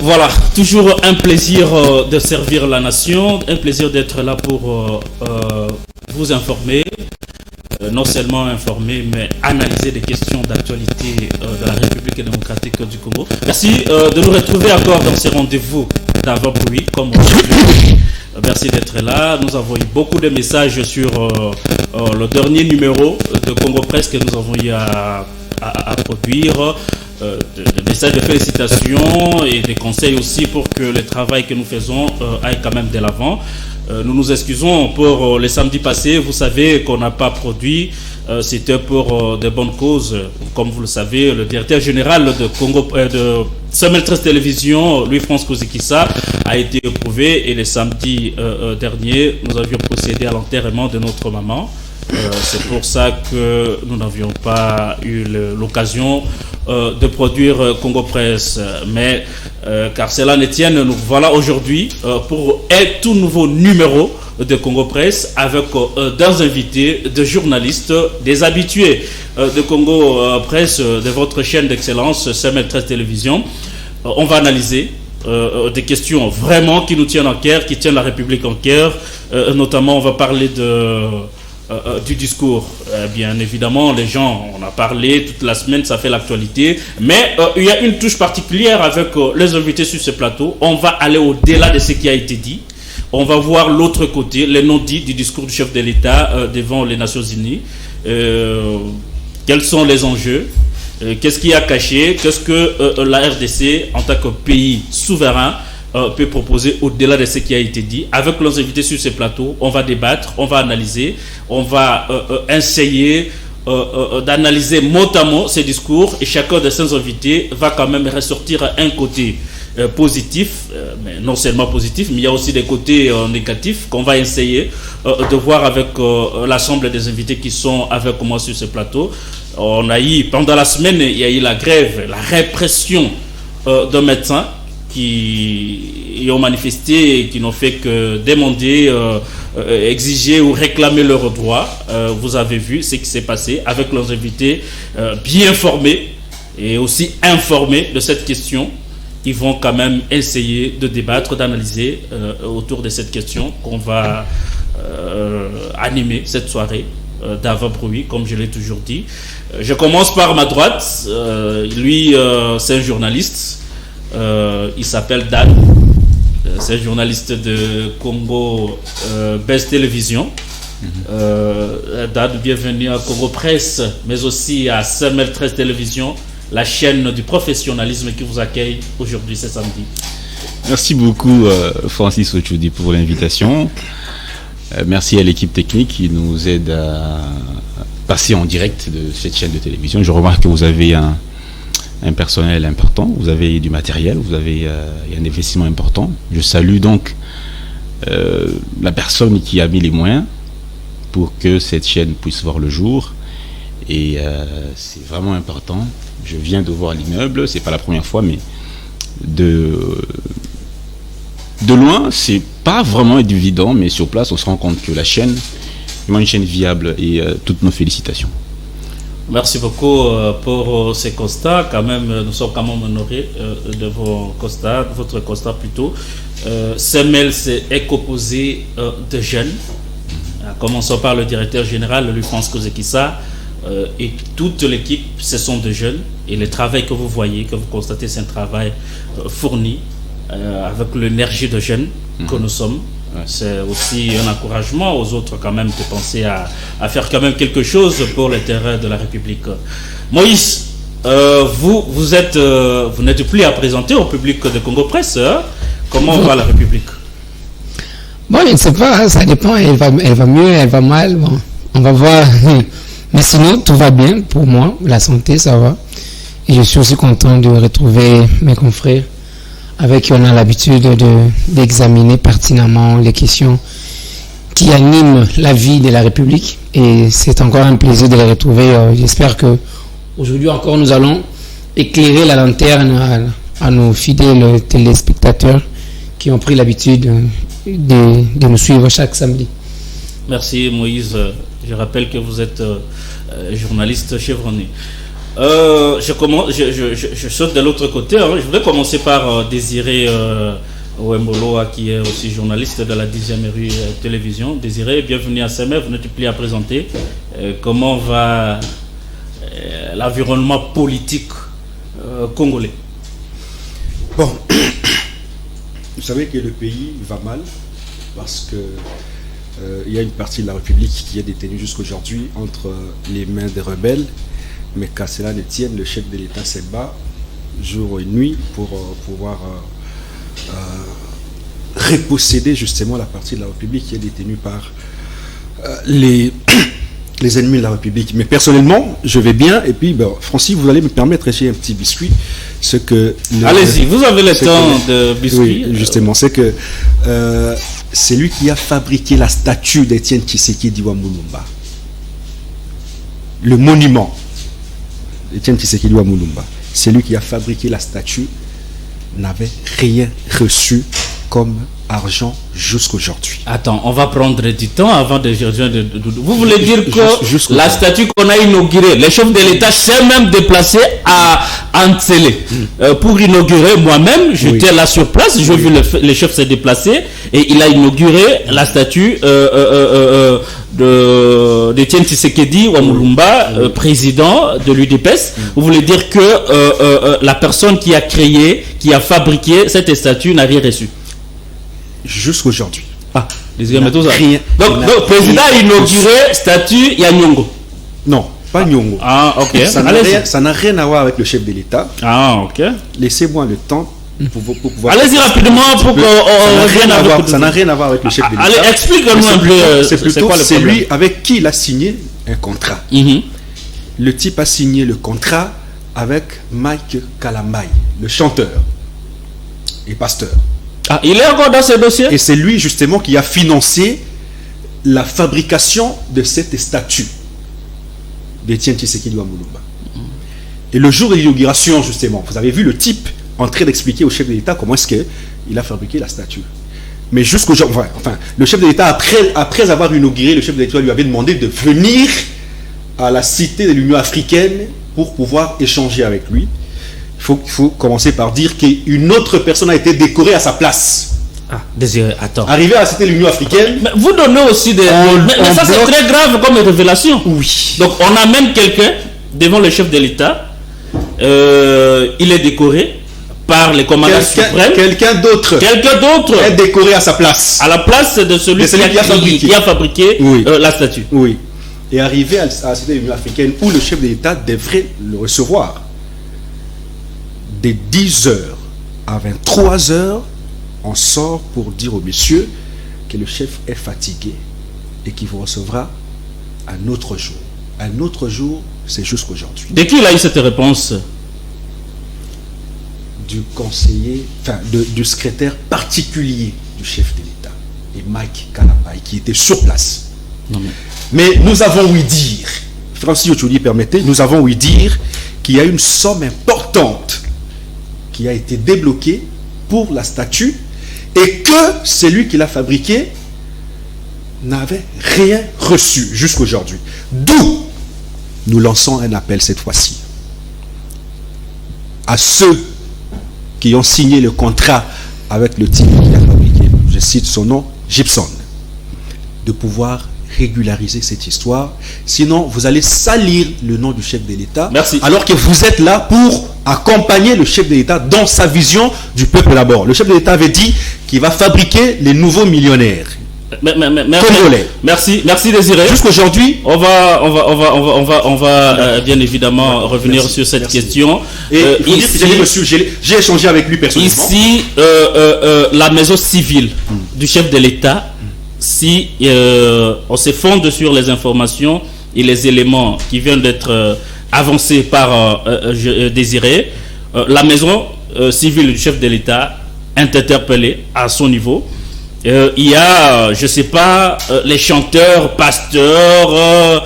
Voilà, toujours un plaisir de servir la nation, un plaisir d'être là pour vous informer, non seulement informer, mais analyser des questions d'actualité de la République démocratique du Congo. Merci de nous retrouver encore dans ces rendez-vous d'avant-bruit, comme aujourd'hui. Merci d'être là. Nous avons eu beaucoup de messages sur le dernier numéro de Congo Presse que nous avons eu à produire. Des messages de félicitations et des conseils aussi pour que le travail que nous faisons aille quand même de l'avant. Nous nous excusons pour les samedis passés. Vous savez qu'on n'a pas produit. C'était pour de bonnes causes. Comme vous le savez, le directeur général de Congo, de Semel 13 Télévision, Louis-France Kozikissa, a été éprouvé. Et le samedi dernier, nous avions procédé à l'enterrement de notre maman. C'est pour ça que nous n'avions pas eu l'occasion de produire Congo Presse. Mais car cela ne tienne, nous voilà aujourd'hui pour un tout nouveau numéro de Congo Presse avec des invités, des journalistes, des habitués de Congo Presse, de votre chaîne d'excellence, Semel 13 Télévision. On va analyser des questions vraiment qui nous tiennent en cœur, qui tiennent la République en cœur. Notamment, on va parler du discours. Bien évidemment, les gens, on a parlé toute la semaine, ça fait l'actualité, mais il y a une touche particulière avec les invités sur ce plateau. On va aller au-delà de ce qui a été dit. On va voir l'autre côté, les non-dits du discours du chef de l'État devant les Nations Unies. Quels sont les enjeux? Qu'est-ce qui a caché? Qu'est-ce que la RDC, en tant que pays souverain, peut proposer au-delà de ce qui a été dit? Avec nos invités sur ce plateau, on va débattre, on va analyser, on va essayer d'analyser mot à mot ces discours, et chacun de ces invités va quand même ressortir un côté positif, mais non seulement positif, mais il y a aussi des côtés négatifs qu'on va essayer de voir avec l'ensemble des invités qui sont avec moi sur ce plateau. On a eu, pendant la semaine, il y a eu la grève, la répression de médecins qui ont manifesté et qui n'ont fait que demander, exiger ou réclamer leurs droits. Vous avez vu ce qui s'est passé avec leurs invités bien formés et aussi informés de cette question. Ils vont quand même essayer de débattre, d'analyser autour de cette question qu'on va animer cette soirée d'avant-bruit, comme je l'ai toujours dit. Je commence par ma droite. Lui, c'est un journaliste. Il s'appelle Dan. C'est un journaliste de Congo Best Télévision. Dan, bienvenue à Congo Presse, mais aussi à Semel 13 Télévision, la chaîne du professionnalisme qui vous accueille aujourd'hui, ce samedi. Merci beaucoup Francis Ochoudi pour l'invitation. Merci à l'équipe technique qui nous aide à passer en direct de cette chaîne de télévision. Je remarque que vous avez un personnel important, vous avez du matériel, vous avez un investissement important. Je salue donc la personne qui a mis les moyens pour que cette chaîne puisse voir le jour. Et c'est vraiment important. Je viens de voir l'immeuble, c'est pas la première fois, mais de loin, c'est pas vraiment évident, mais sur place, on se rend compte que la chaîne est vraiment une chaîne viable, et toutes nos félicitations. Merci beaucoup pour ces constats. Quand même, nous sommes quand même honorés de vos constats, votre constat plutôt. Semel est composé de jeunes. Commençons par le directeur général, Louis-France Kozikissa. Et toute l'équipe, ce sont des jeunes, et le travail que vous voyez, que vous constatez, c'est un travail fourni avec l'énergie de jeunes que nous sommes. C'est aussi un encouragement aux autres quand même de penser à faire quand même quelque chose pour le terrain de la République. Moïse, vous n'êtes plus à présenter au public de Congo Presse. Comment va la République? Bon, je ne sais pas, ça dépend, elle va mieux, elle va mal, bon, on va voir. Mais sinon, tout va bien pour moi, la santé, ça va. Et je suis aussi content de retrouver mes confrères avec qui on a l'habitude d'examiner pertinemment les questions qui animent la vie de la République. Et c'est encore un plaisir de les retrouver. J'espère que aujourd'hui encore, nous allons éclairer la lanterne à nos fidèles téléspectateurs qui ont pris l'habitude de nous suivre chaque samedi. Merci Moïse. Je rappelle que vous êtes journaliste chevronné. Je saute de l'autre côté. Hein. Je voudrais commencer par Désiré Wemboloa, qui est aussi journaliste de la 10e rue télévision. Désiré, bienvenue à Semer. Vous n'êtes plus à présenter. Comment va l'environnement politique congolais? Bon, vous savez que le pays va mal parce que il y a une partie de la République qui est détenue jusqu'aujourd'hui entre les mains des rebelles. Mais qu'à cela ne tienne, le chef de l'État se bat jour et nuit pour pouvoir reposséder justement la partie de la République qui est détenue par les ennemis de la République. Mais personnellement, je vais bien. Et puis, Francis, vous allez me permettre d'acheter un petit biscuit. Allez-y, vous avez le temps de biscuit. Oui, justement, c'est que c'est lui qui a fabriqué la statue d'Étienne Tshisekedi wa Mulumba. Le monument d'Étienne Tshisekedi wa Mulumba. C'est lui qui a fabriqué la statue, n'avait rien reçu comme argent jusqu'aujourd'hui. Attends, on va prendre du temps avant de rejoindre. Vous voulez dire que la statue qu'on a inaugurée, le chef de l'État s'est même déplacé à Antsele pour inaugurer. Moi-même, j'étais là sur place, j'ai vu le chef se déplacer et il a inauguré la statue d'Étienne Tshisekedi wa Mulumba, président de l'UDPS. Vous voulez dire que la personne qui a créé, qui a fabriqué cette statue n'a rien reçu jusqu'aujourd'hui. Ah, rien. Donc, le président a inauguré statue Yanyongo. Non, pas Nyongo. Ah, ok. Ça n'a rien à voir avec le chef de l'État. Ah, ok. Laissez-moi le temps pour pouvoir. Allez-y rapidement pour qu'on ça n'a rien à voir avec le chef de l'État. Allez, explique-nous un peu. C'est plutôt celui avec qui il a signé un contrat. Le type a signé le contrat avec Mike Kalambai, le chanteur et pasteur. Ah, il est encore dans ce dossier? Et c'est lui justement qui a financé la fabrication de cette statue d'Étienne Tshisekedi wa Mulumba. Et le jour de l'inauguration, justement, vous avez vu le type en train d'expliquer au chef de l'État comment est-ce qu'il a fabriqué la statue. Mais jusqu'aujourd'hui, enfin, le chef de l'État, après avoir inauguré, le chef de l'État lui avait demandé de venir à la cité de l'Union africaine pour pouvoir échanger avec lui. Il faut commencer par dire qu'une autre personne a été décorée à sa place. Ah, Désiré, attends. Arrivé à la cité de l'Union africaine. Mais vous donnez aussi des. Mais ça, c'est très grave comme révélation. Oui. Donc, on amène quelqu'un devant le chef de l'État. Il est décoré par les commandants suprêmes. Quelqu'un d'autre est décoré à sa place. À la place de celui qui a fabriqué la statue. Oui. Et arrivé à la cité de l'Union africaine où le chef de l'État devrait le recevoir. De 10h à 23h, on sort pour dire au monsieur que le chef est fatigué et qu'il vous recevra un autre jour. Un autre jour, c'est jusqu'aujourd'hui. De qui il a eu cette réponse? Du conseiller, enfin, du secrétaire particulier du chef de l'État, et Mike Kalambai, qui était sur place. Mais nous avons ouï dire, Francis Ochoudi, permettez, nous avons ouï dire qu'il y a une somme importante qui a été débloqué pour la statue et que celui qui l'a fabriqué n'avait rien reçu jusqu'aujourd'hui. D'où nous lançons un appel cette fois-ci à ceux qui ont signé le contrat avec le type qui l'a fabriqué, je cite son nom, Gibson, de pouvoir régulariser cette histoire. Sinon, vous allez salir le nom du chef de l'État. Merci. Alors que vous êtes là pour accompagner le chef de l'État dans sa vision du peuple d'abord. Le chef de l'État avait dit qu'il va fabriquer les nouveaux millionnaires. Merci Désiré. Jusqu'aujourd'hui, on va bien évidemment revenir sur cette question. Et j'ai échangé avec lui personnellement. Ici, la maison civile du chef de l'État, si on se fonde sur les informations et les éléments qui viennent d'être avancés par Désiré, la maison civile du chef de l'État est interpellée à son niveau. Il y a, je ne sais pas, les chanteurs, pasteurs,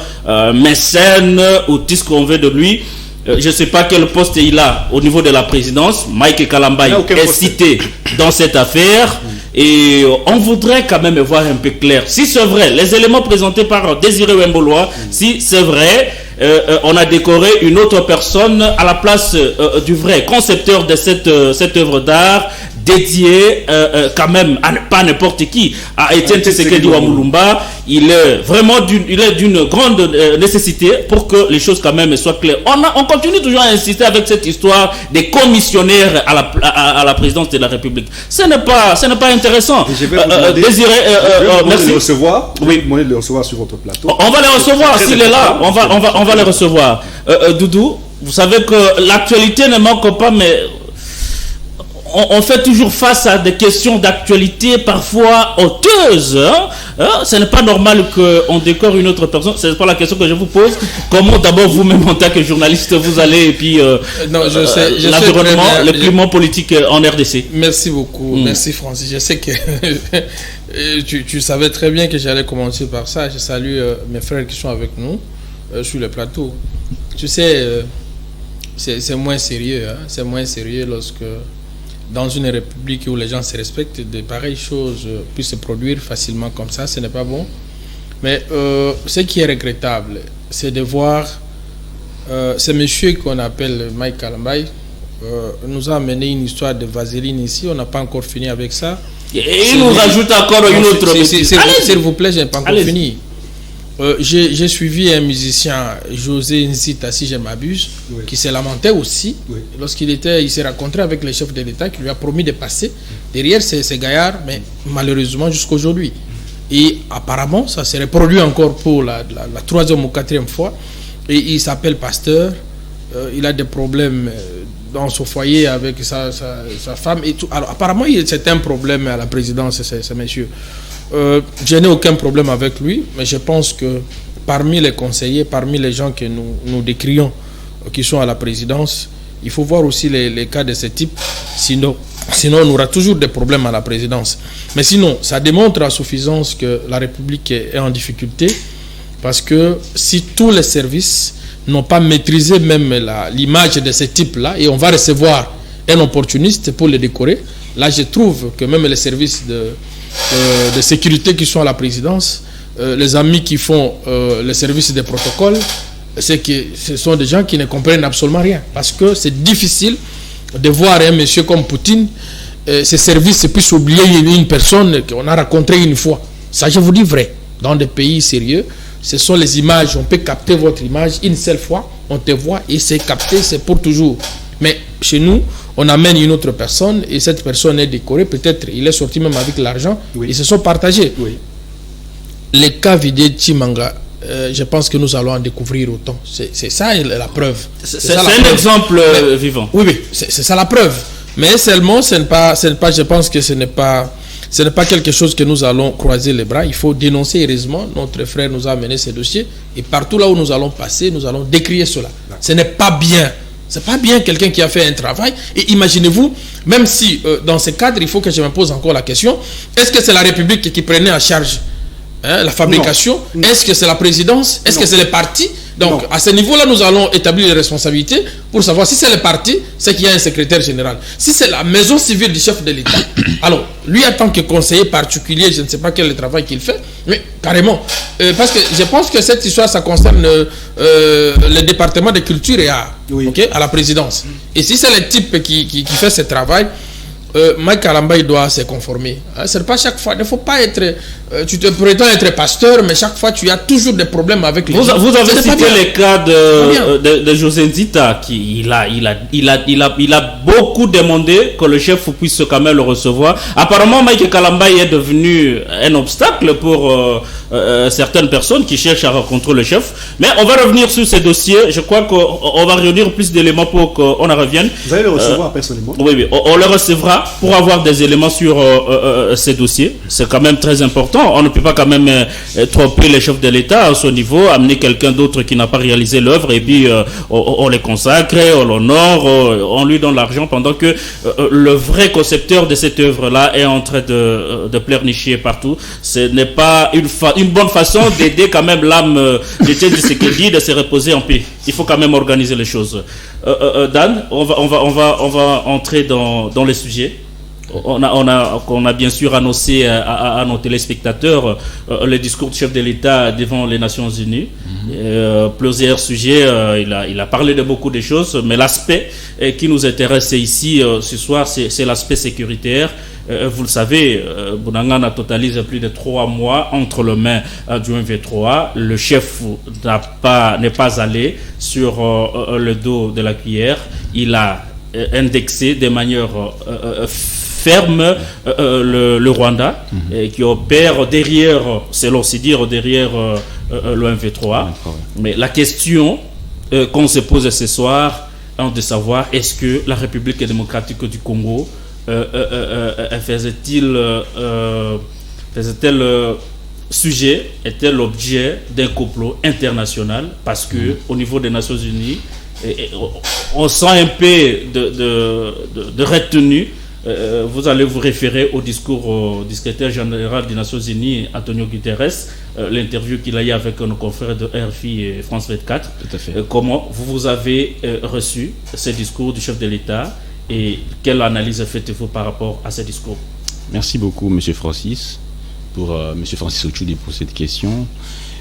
mécènes, ou tout ce qu'on veut de lui. Je ne sais pas quel poste il a au niveau de la présidence. Mike Kalambai est cité dans cette affaire. Et on voudrait quand même voir un peu clair. Si c'est vrai, les éléments présentés par Désiré Wemboloa, si c'est vrai, on a décoré une autre personne à la place du vrai concepteur de cette œuvre d'art, dédié quand même à pas n'importe qui, à Étienne Tshisekedi Wamulumba. Il est vraiment d'une grande nécessité pour que les choses quand même soient claires. On continue toujours à insister avec cette histoire des commissionnaires à la présidence de la République. Ce n'est pas intéressant. Je vais vous Désiré, merci. Le recevoir. Oui, de le recevoir sur votre plateau. On va les recevoir s'il est là. On va les recevoir. Doudou, vous savez que l'actualité ne manque pas, mais on fait toujours face à des questions d'actualité parfois hauteuses. Ce n'est pas normal qu'on décore une autre personne. Ce n'est pas la question que je vous pose. Comment d'abord vous-même en tant que journaliste vous allez et puis l'environnement, le climat politique en RDC. Merci beaucoup. Merci Francis. Je sais que tu savais très bien que j'allais commencer par ça. Je salue mes frères qui sont avec nous sur le plateau. Tu sais, c'est moins sérieux. C'est moins sérieux lorsque dans une république où les gens se respectent, de pareilles choses puissent se produire facilement comme ça, ce n'est pas bon. Mais ce qui est regrettable, c'est de voir ce monsieur qu'on appelle Mike Kalambay nous a amené une histoire de vaseline ici, on n'a pas encore fini avec ça. Et il nous rajoute encore une autre. S'il vous plaît, je n'ai pas encore fini. J'ai suivi un musicien, José Nzita, si je m'abuse, qui s'est lamenté aussi lorsqu'il s'est rencontré avec le chef de l'État qui lui a promis de passer derrière ces gaillards, mais malheureusement jusqu'à aujourd'hui. Et apparemment, ça se reproduit encore pour la troisième ou quatrième fois. Et il s'appelle Pasteur, il a des problèmes dans son foyer avec sa femme et tout. Alors apparemment, c'est un problème à la présidence, ce monsieur. Je n'ai aucun problème avec lui, mais je pense que parmi les conseillers, parmi les gens que nous décrions, qui sont à la présidence, il faut voir aussi les cas de ce type. Sinon, on aura toujours des problèmes à la présidence. Mais sinon, ça démontre à suffisance que la République est en difficulté, parce que si tous les services n'ont pas maîtrisé même l'image de ce type-là, et on va recevoir un opportuniste pour le décorer, là je trouve que même les services de sécurité qui sont à la présidence, les amis qui font les services de protocole, c'est que ce sont des gens qui ne comprennent absolument rien. Parce que c'est difficile de voir un monsieur comme Poutine, ces services puissent oublier une personne qu'on a rencontrée une fois. Ça, je vous dis vrai. Dans des pays sérieux, ce sont les images. On peut capter votre image une seule fois, on te voit et c'est capté, c'est pour toujours. Mais chez nous, on amène une autre personne et cette personne est décorée. Peut-être il est sorti même avec l'argent. Ils se sont partagés. Les cas vidés Chimanga, je pense que nous allons en découvrir autant. C'est ça la preuve. C'est un exemple vivant. Oui, c'est ça la preuve. Mais seulement, je pense que ce n'est pas quelque chose que nous allons croiser les bras. Il faut dénoncer. Heureusement, notre frère nous a amené ces dossiers. Et partout là où nous allons passer, nous allons décrier cela. Ce n'est pas bien. C'est pas bien quelqu'un qui a fait un travail. Et imaginez-vous, même si dans ce cadre, il faut que je me pose encore la question, est-ce que c'est la République qui prenait en charge la fabrication? Est-ce que c'est la présidence? Est-ce que c'est les partis? Donc, à ce niveau-là, nous allons établir les responsabilités pour savoir si c'est les partis, c'est qu'il y a un secrétaire général. Si c'est la maison civile du chef de l'État, alors, lui, en tant que conseiller particulier, je ne sais pas quel est le travail qu'il fait, mais carrément. Parce que je pense que cette histoire, ça concerne le département de culture et art, à la présidence. Et si c'est le type qui fait ce travail, Mike Kalambay doit se conformer. C'est pas chaque fois. Il ne faut pas être. Tu te prétends être pasteur, mais chaque fois tu as toujours des problèmes avec les gens. Vous avez cité les cas de José Nzita qui il a beaucoup demandé que le chef puisse quand même le recevoir. Apparemment, Mike Kalambay est devenu un obstacle pour certaines personnes qui cherchent à rencontrer le chef. Mais on va revenir sur ces dossiers. Je crois qu'on va réunir plus d'éléments pour qu'on en revienne. Vous allez le recevoir personnellement? Oui, on le recevra pour avoir des éléments sur ces dossiers. C'est quand même très important. On ne peut pas quand même tromper les chefs de l'État à ce niveau, amener quelqu'un d'autre qui n'a pas réalisé l'œuvre et puis on les consacre, on l'honore, on lui donne l'argent pendant que le vrai concepteur de cette œuvre-là est en train de pleurnicher partout. Ce n'est pas une bonne façon d'aider quand même l'âme d'Étienne Tshisekedi de se reposer en paix. Il faut quand même organiser les choses. Dan, on va entrer dans les sujets. on a bien sûr annoncé à nos téléspectateurs le discours du chef de l'État devant les Nations Unies. Plusieurs sujets, il a parlé de beaucoup de choses, mais l'aspect qui nous intéresse ici ce soir, c'est l'aspect sécuritaire. Vous le savez, Bounangana totalise plus de 3 mois entre les mains du M23. Le chef n'est pas allé sur le dos de la cuillère. Il a indexé de manière ferme le Rwanda, qui opère derrière, selon se dire, derrière le M23. Mais la question qu'on se pose ce soir est de savoir, est-ce que la République démocratique du Congo faisait-elle sujet, était l'objet d'un complot international, parce que au niveau des Nations Unies, on sent un peu de retenue. Vous allez vous référer au discours du secrétaire général des Nations Unies, Antonio Guterres, l'interview qu'il a eu avec nos confrères de RFI et France 24. Tout à fait. Comment vous avez reçu ce discours du chef de l'État et quelle analyse faites-vous par rapport à ce discours? Merci beaucoup, M. Francis, M. Francis Ochoudi pour cette question.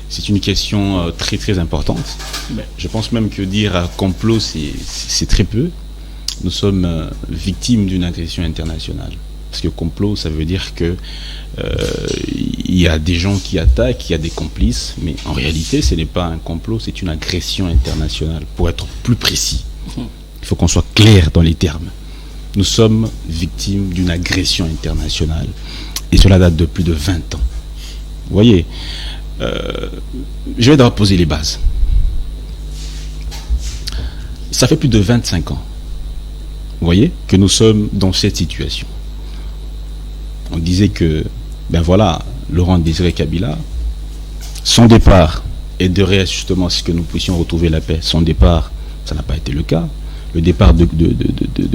C'est une question très très importante. Je pense même que dire complot, c'est très peu. Nous sommes victimes d'une agression internationale. Parce que complot, ça veut dire que il y a des gens qui attaquent, il y a des complices, mais en réalité, ce n'est pas un complot, c'est une agression internationale. Pour être plus précis, il faut qu'on soit clair dans les termes. Nous sommes victimes d'une agression internationale. Et cela date de plus de 20 ans. Vous voyez, je vais d'abord poser les bases. Ça fait plus de 25 ans, vous voyez, que nous sommes dans cette situation. On disait que, ben voilà, Laurent Désiré Kabila, son départ aiderait justement à ce que nous puissions retrouver la paix. Son départ, ça n'a pas été le cas. Le départ de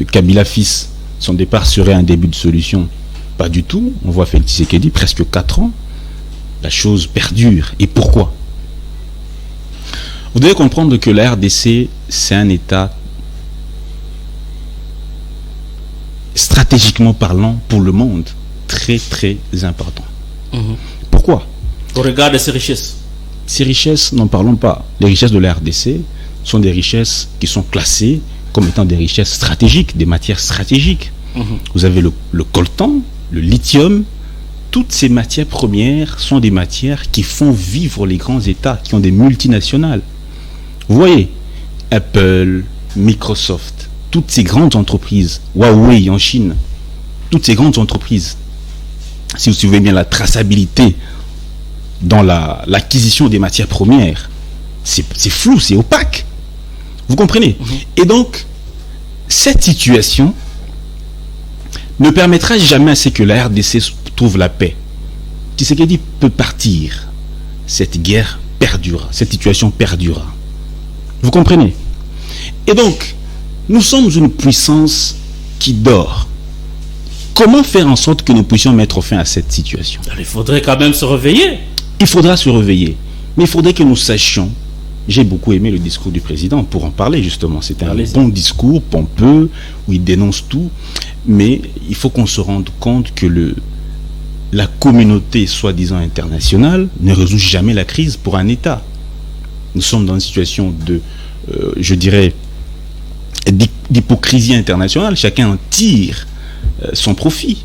Kabila fils, son départ serait un début de solution. Pas du tout. On voit Félix Tshisekedi, presque 4 ans. La chose perdure. Et pourquoi? Vous devez comprendre que la RDC, c'est un État stratégiquement parlant pour le monde très très important. Pourquoi? Au regard de ces richesses. Ces richesses, n'en parlons pas. Les richesses de la RDC sont des richesses qui sont classées comme étant des richesses stratégiques, des matières stratégiques. Vous avez le coltan, le lithium. Toutes ces matières premières sont des matières qui font vivre les grands États, qui ont des multinationales. Vous voyez, Apple, Microsoft, toutes ces grandes entreprises, Huawei en Chine, toutes ces grandes entreprises, si vous suivez bien la traçabilité dans l'acquisition des matières premières, c'est flou, c'est opaque. Vous comprenez? Et donc, cette situation ne permettra jamais à ce que la RDC trouve la paix. Tshisekedi peut partir. Cette guerre perdurera, cette situation perdurera. Vous comprenez? Et donc, nous sommes une puissance qui dort. Comment faire en sorte que nous puissions mettre fin à cette situation? Il faudrait quand même se réveiller. Il faudra se réveiller. Mais il faudrait que nous sachions. J'ai beaucoup aimé le discours du président pour en parler justement. C'était un bon discours, pompeux, où il dénonce tout. Mais il faut qu'on se rende compte que la communauté soi-disant internationale ne résout jamais la crise pour un État. Nous sommes dans une situation de, je dirais, d'hypocrisie internationale. Chacun en tire son profit.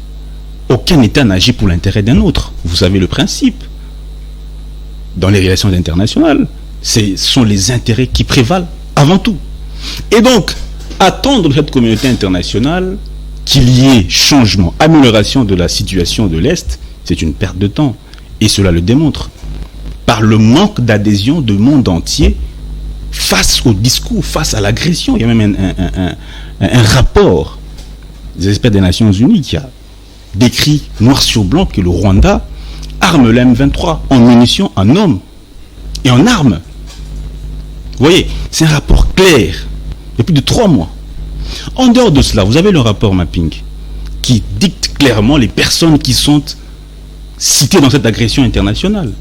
Aucun État n'agit pour l'intérêt d'un autre. Vous savez le principe. Dans les relations internationales, ce sont les intérêts qui prévalent avant tout. Et donc, attendre de cette communauté internationale qu'il y ait changement, amélioration de la situation de l'Est, c'est une perte de temps. Et cela le démontre. Par le manque d'adhésion du monde entier face au discours, face à l'agression. Il y a même un rapport des experts des Nations Unies qui a décrit noir sur blanc que le Rwanda arme la M23 en munitions, en hommes et en armes. Vous voyez, c'est un rapport clair depuis de 3 mois. En dehors de cela, vous avez le rapport Mapping qui dicte clairement les personnes qui sont citées dans cette agression internationale,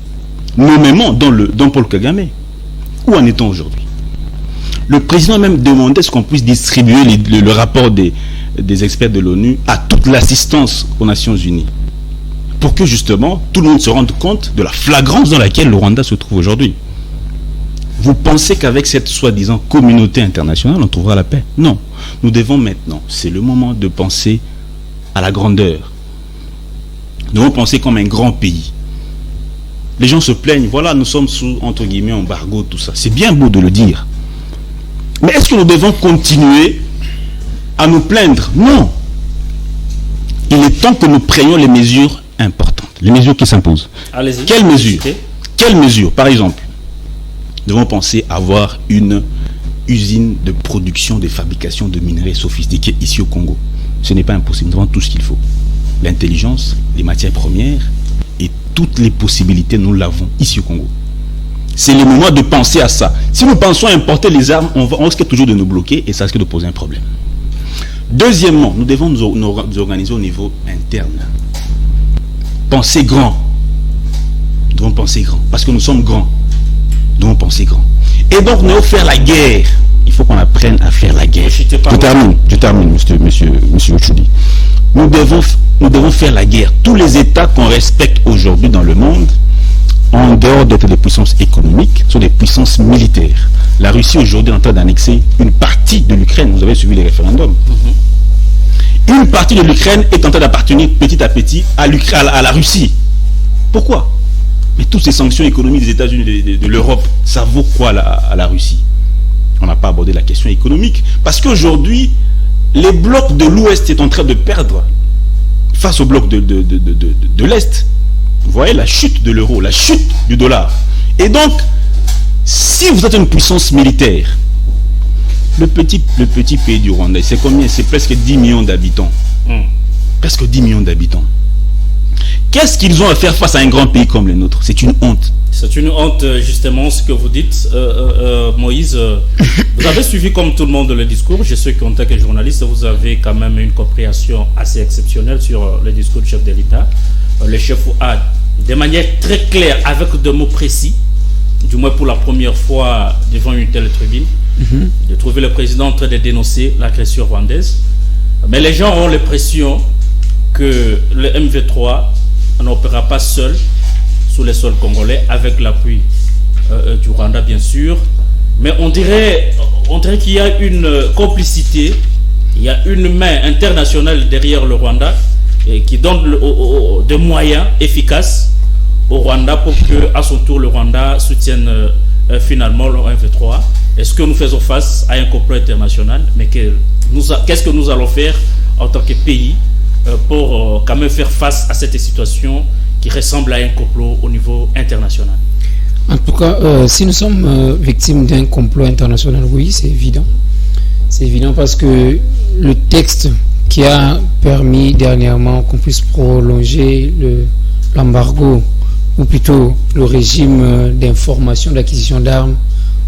nommément dans Paul Kagame. Où en est-on aujourd'hui? Le président a même demandé ce qu'on puisse distribuer le rapport des des experts de l'ONU à toute l'assistance aux Nations Unies, pour que justement tout le monde se rende compte de la flagrance dans laquelle le Rwanda se trouve aujourd'hui. Vous pensez qu'avec cette soi-disant communauté internationale, on trouvera la paix? Non. Nous devons maintenant, c'est le moment de penser à la grandeur. Nous devons penser comme un grand pays. Les gens se plaignent, voilà, nous sommes sous, entre guillemets, embargo, tout ça. C'est bien beau de le dire. Mais est-ce que nous devons continuer à nous plaindre? Non. Il est temps que nous prenions les mesures importantes, les mesures qui s'imposent. Allez-y. Quelles mesures? Quelles mesures? Par exemple, nous devons penser à avoir une usine de production, de fabrication de minerais sophistiqués ici au Congo. Ce n'est pas impossible, nous avons tout ce qu'il faut. L'intelligence, les matières premières et toutes les possibilités, nous l'avons ici au Congo. C'est le moment de penser à ça. Si nous pensons à importer les armes, on risque toujours de nous bloquer et ça risque de poser un problème. Deuxièmement, nous devons nous organiser au niveau interne. Penser grand. Nous devons penser grand parce que nous sommes grands. Nous devons penser grand. Et donc, nous devons faire la guerre. Il faut qu'on apprenne à faire la guerre. Je termine, monsieur Ochoudi. Nous devons faire la guerre. Tous les États qu'on respecte aujourd'hui dans le monde, en dehors d'être des puissances économiques, sont des puissances militaires. La Russie aujourd'hui est en train d'annexer une partie de l'Ukraine. Vous avez suivi les référendums. Une partie de l'Ukraine est en train d'appartenir petit à petit à la Russie. Pourquoi? Mais toutes ces sanctions économiques des États-Unis, de l'Europe, ça vaut quoi à la Russie? On n'a pas abordé la question économique. Parce qu'aujourd'hui, les blocs de l'Ouest sont en train de perdre face aux blocs de l'Est. Vous voyez la chute de l'euro, la chute du dollar. Et donc, si vous êtes une puissance militaire, le petit pays du Rwanda, c'est combien? C'est presque 10 millions d'habitants. Presque 10 millions d'habitants. Qu'est-ce qu'ils ont à faire face à un grand pays comme le nôtre? C'est une honte. C'est une honte, justement, ce que vous dites, Moïse. Vous avez suivi comme tout le monde le discours. Je sais qu'en tant que journaliste, vous avez quand même une compréhension assez exceptionnelle sur le discours du chef de l'État. Le chef a, de manière très claire, avec des mots précis, du moins pour la première fois devant une telle tribune, de trouver le président en train de dénoncer l'agression rwandaise. Mais les gens ont l'impression que le MV3 n'opérera pas seul sous les sols congolais, avec l'appui du Rwanda, bien sûr. Mais on dirait qu'il y a une complicité, il y a une main internationale derrière le Rwanda et qui donne des moyens efficaces au Rwanda pour que, à son tour, le Rwanda soutienne finalement le MV3. Est-ce que nous faisons face à un complot international? Mais qu'est-ce que nous allons faire en tant que pays pour quand même faire face à cette situation qui ressemble à un complot au niveau international? En tout cas, si nous sommes victimes d'un complot international, oui, c'est évident. C'est évident parce que le texte qui a permis dernièrement qu'on puisse prolonger l'embargo, ou plutôt le régime d'information, d'acquisition d'armes,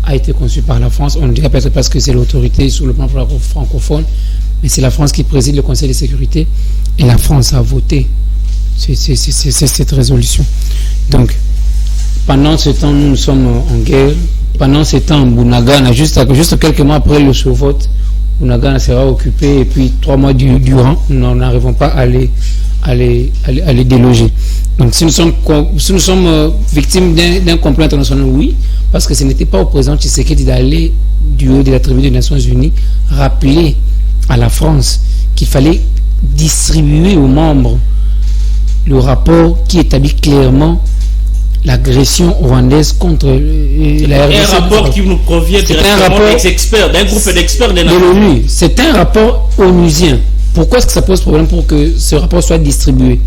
a été conçu par la France. On ne dirait peut-être parce que c'est l'autorité sur le plan francophone, mais c'est la France qui préside le Conseil de sécurité et la France a voté cette résolution. Donc, pendant ce temps, nous sommes en guerre. Pendant ce temps, Bunagana, juste quelques mois après le vote, Bunagana sera occupé et puis 3 mois durant, nous n'arrivons pas à les déloger. Donc, si nous sommes victimes d'un complot international, oui, parce que ce n'était pas au président Tshisekedi d'aller du haut de la tribune des Nations Unies rappeler à la France qu'il fallait distribuer aux membres le rapport qui établit clairement l'agression rwandaise contre la RDC. Un rapport qui nous provient directement d'un groupe d'experts de l'ONU. C'est un rapport onusien. Pourquoi est-ce que ça pose problème pour que ce rapport soit distribué?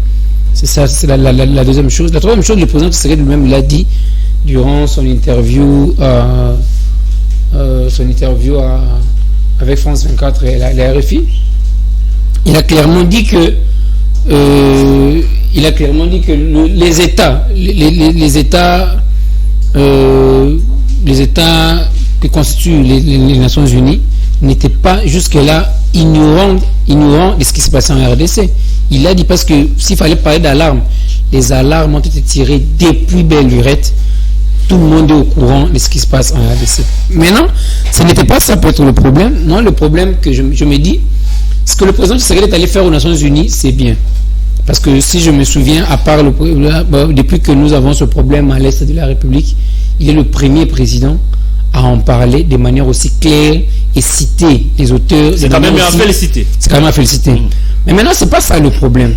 C'est ça, c'est la deuxième chose. La troisième chose, le président Tshisekedi lui-même l'a dit durant son interview avec France 24 et la RFI. Il a clairement dit que les États qui constituent les Nations Unies n'étaient pas jusque-là ignorants de ce qui se passait en RDC. Il a dit parce que s'il fallait parler d'alarme, les alarmes ont été tirées depuis belle lurette. Tout le monde est au courant de ce qui se passe en RDC. Maintenant, ce n'était pas ça peut-être le problème. Non, le problème que je me dis, Ce que le président Tshisekedi est allé faire aux Nations Unies, c'est bien. Parce que si je me souviens, à part depuis que nous avons ce problème à l'est de la République, il est le premier président à en parler de manière aussi claire et citer les auteurs. C'est quand même à féliciter. C'est quand même à féliciter. Mais maintenant, c'est pas ça le problème.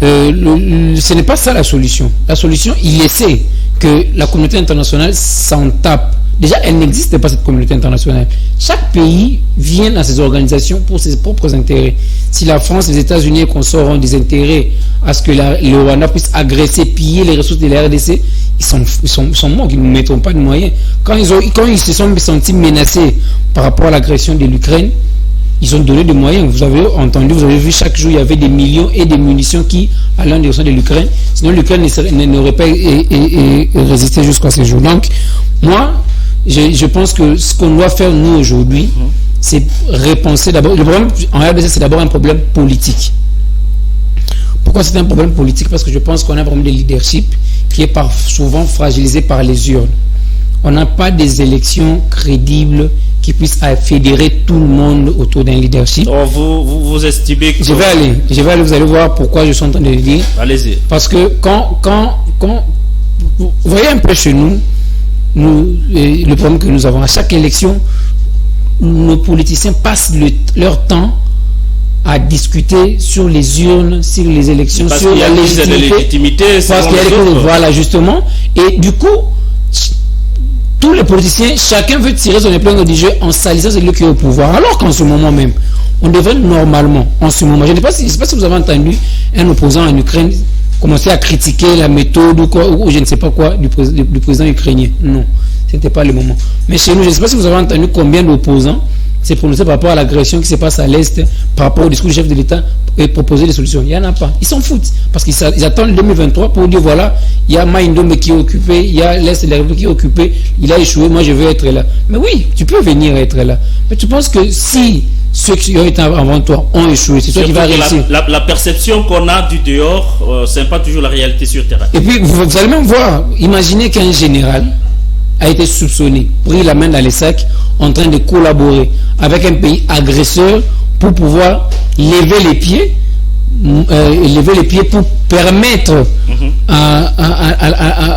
Ce n'est pas ça la solution. La solution, il essaie que la communauté internationale s'en tape. Déjà, elle n'existe pas, cette communauté internationale. Chaque pays vient dans ces organisations pour ses propres intérêts. Si la France, les États-Unis et consorts ont des intérêts à ce que le Rwanda puisse agresser, piller les ressources de la RDC, ils sont morts, ils ne mettront pas de moyens. Quand ils se sont sentis menacés par rapport à l'agression de l'Ukraine, ils ont donné des moyens. Vous avez entendu, vous avez vu, chaque jour, il y avait des millions et des munitions qui allaient en direction de l'Ukraine. Sinon, l'Ukraine n'aurait pas résisté jusqu'à ce jour. Donc, moi, je pense que ce qu'on doit faire, nous, aujourd'hui, c'est repenser d'abord. Le problème en RDC, c'est d'abord un problème politique. Pourquoi c'est un problème politique? Parce que je pense qu'on a un problème de leadership qui est souvent fragilisé par les urnes. On n'a pas des élections crédibles qui puissent fédérer tout le monde autour d'un leadership. Oh, vous estimez que... Je vais aller, vous allez voir pourquoi je suis en train de le dire. Allez-y. Parce que quand vous voyez un peu chez nous, le problème que nous avons, à chaque élection, nos politiciens passent leur temps à discuter sur les urnes, sur les élections, sur la légitimité. Parce qu'il y a des choses, voilà, justement. Et du coup, tous les politiciens, chacun veut tirer son épingle du jeu en salissant celui qui est au pouvoir. Alors qu'en ce moment même, on devrait normalement, en ce moment, je ne sais pas si vous avez entendu un opposant en Ukraine commencer à critiquer la méthode ou je ne sais pas quoi du président ukrainien. Non, ce n'était pas le moment. Mais chez nous, je ne sais pas si vous avez entendu combien d'opposants s'est prononcé par rapport à l'agression qui se passe à l'Est, par rapport au discours du chef de l'État et proposer des solutions. Il n'y en a pas. Ils s'en foutent. Parce qu'ils attendent 2023 pour dire voilà, il y a Maïndombe qui est occupé, il y a l'Est de la République qui est occupé, il a échoué, moi je veux être là. Mais oui, tu peux venir être là. Mais tu penses que si ceux qui ont été avant toi ont échoué, c'est toi qui vas réussir. La perception qu'on a du dehors, ce n'est pas toujours la réalité sur terrain. Et puis vous allez même voir, imaginez qu'un général a été soupçonné, pris la main dans les sacs, en train de collaborer avec un pays agresseur pour pouvoir lever les pieds pour permettre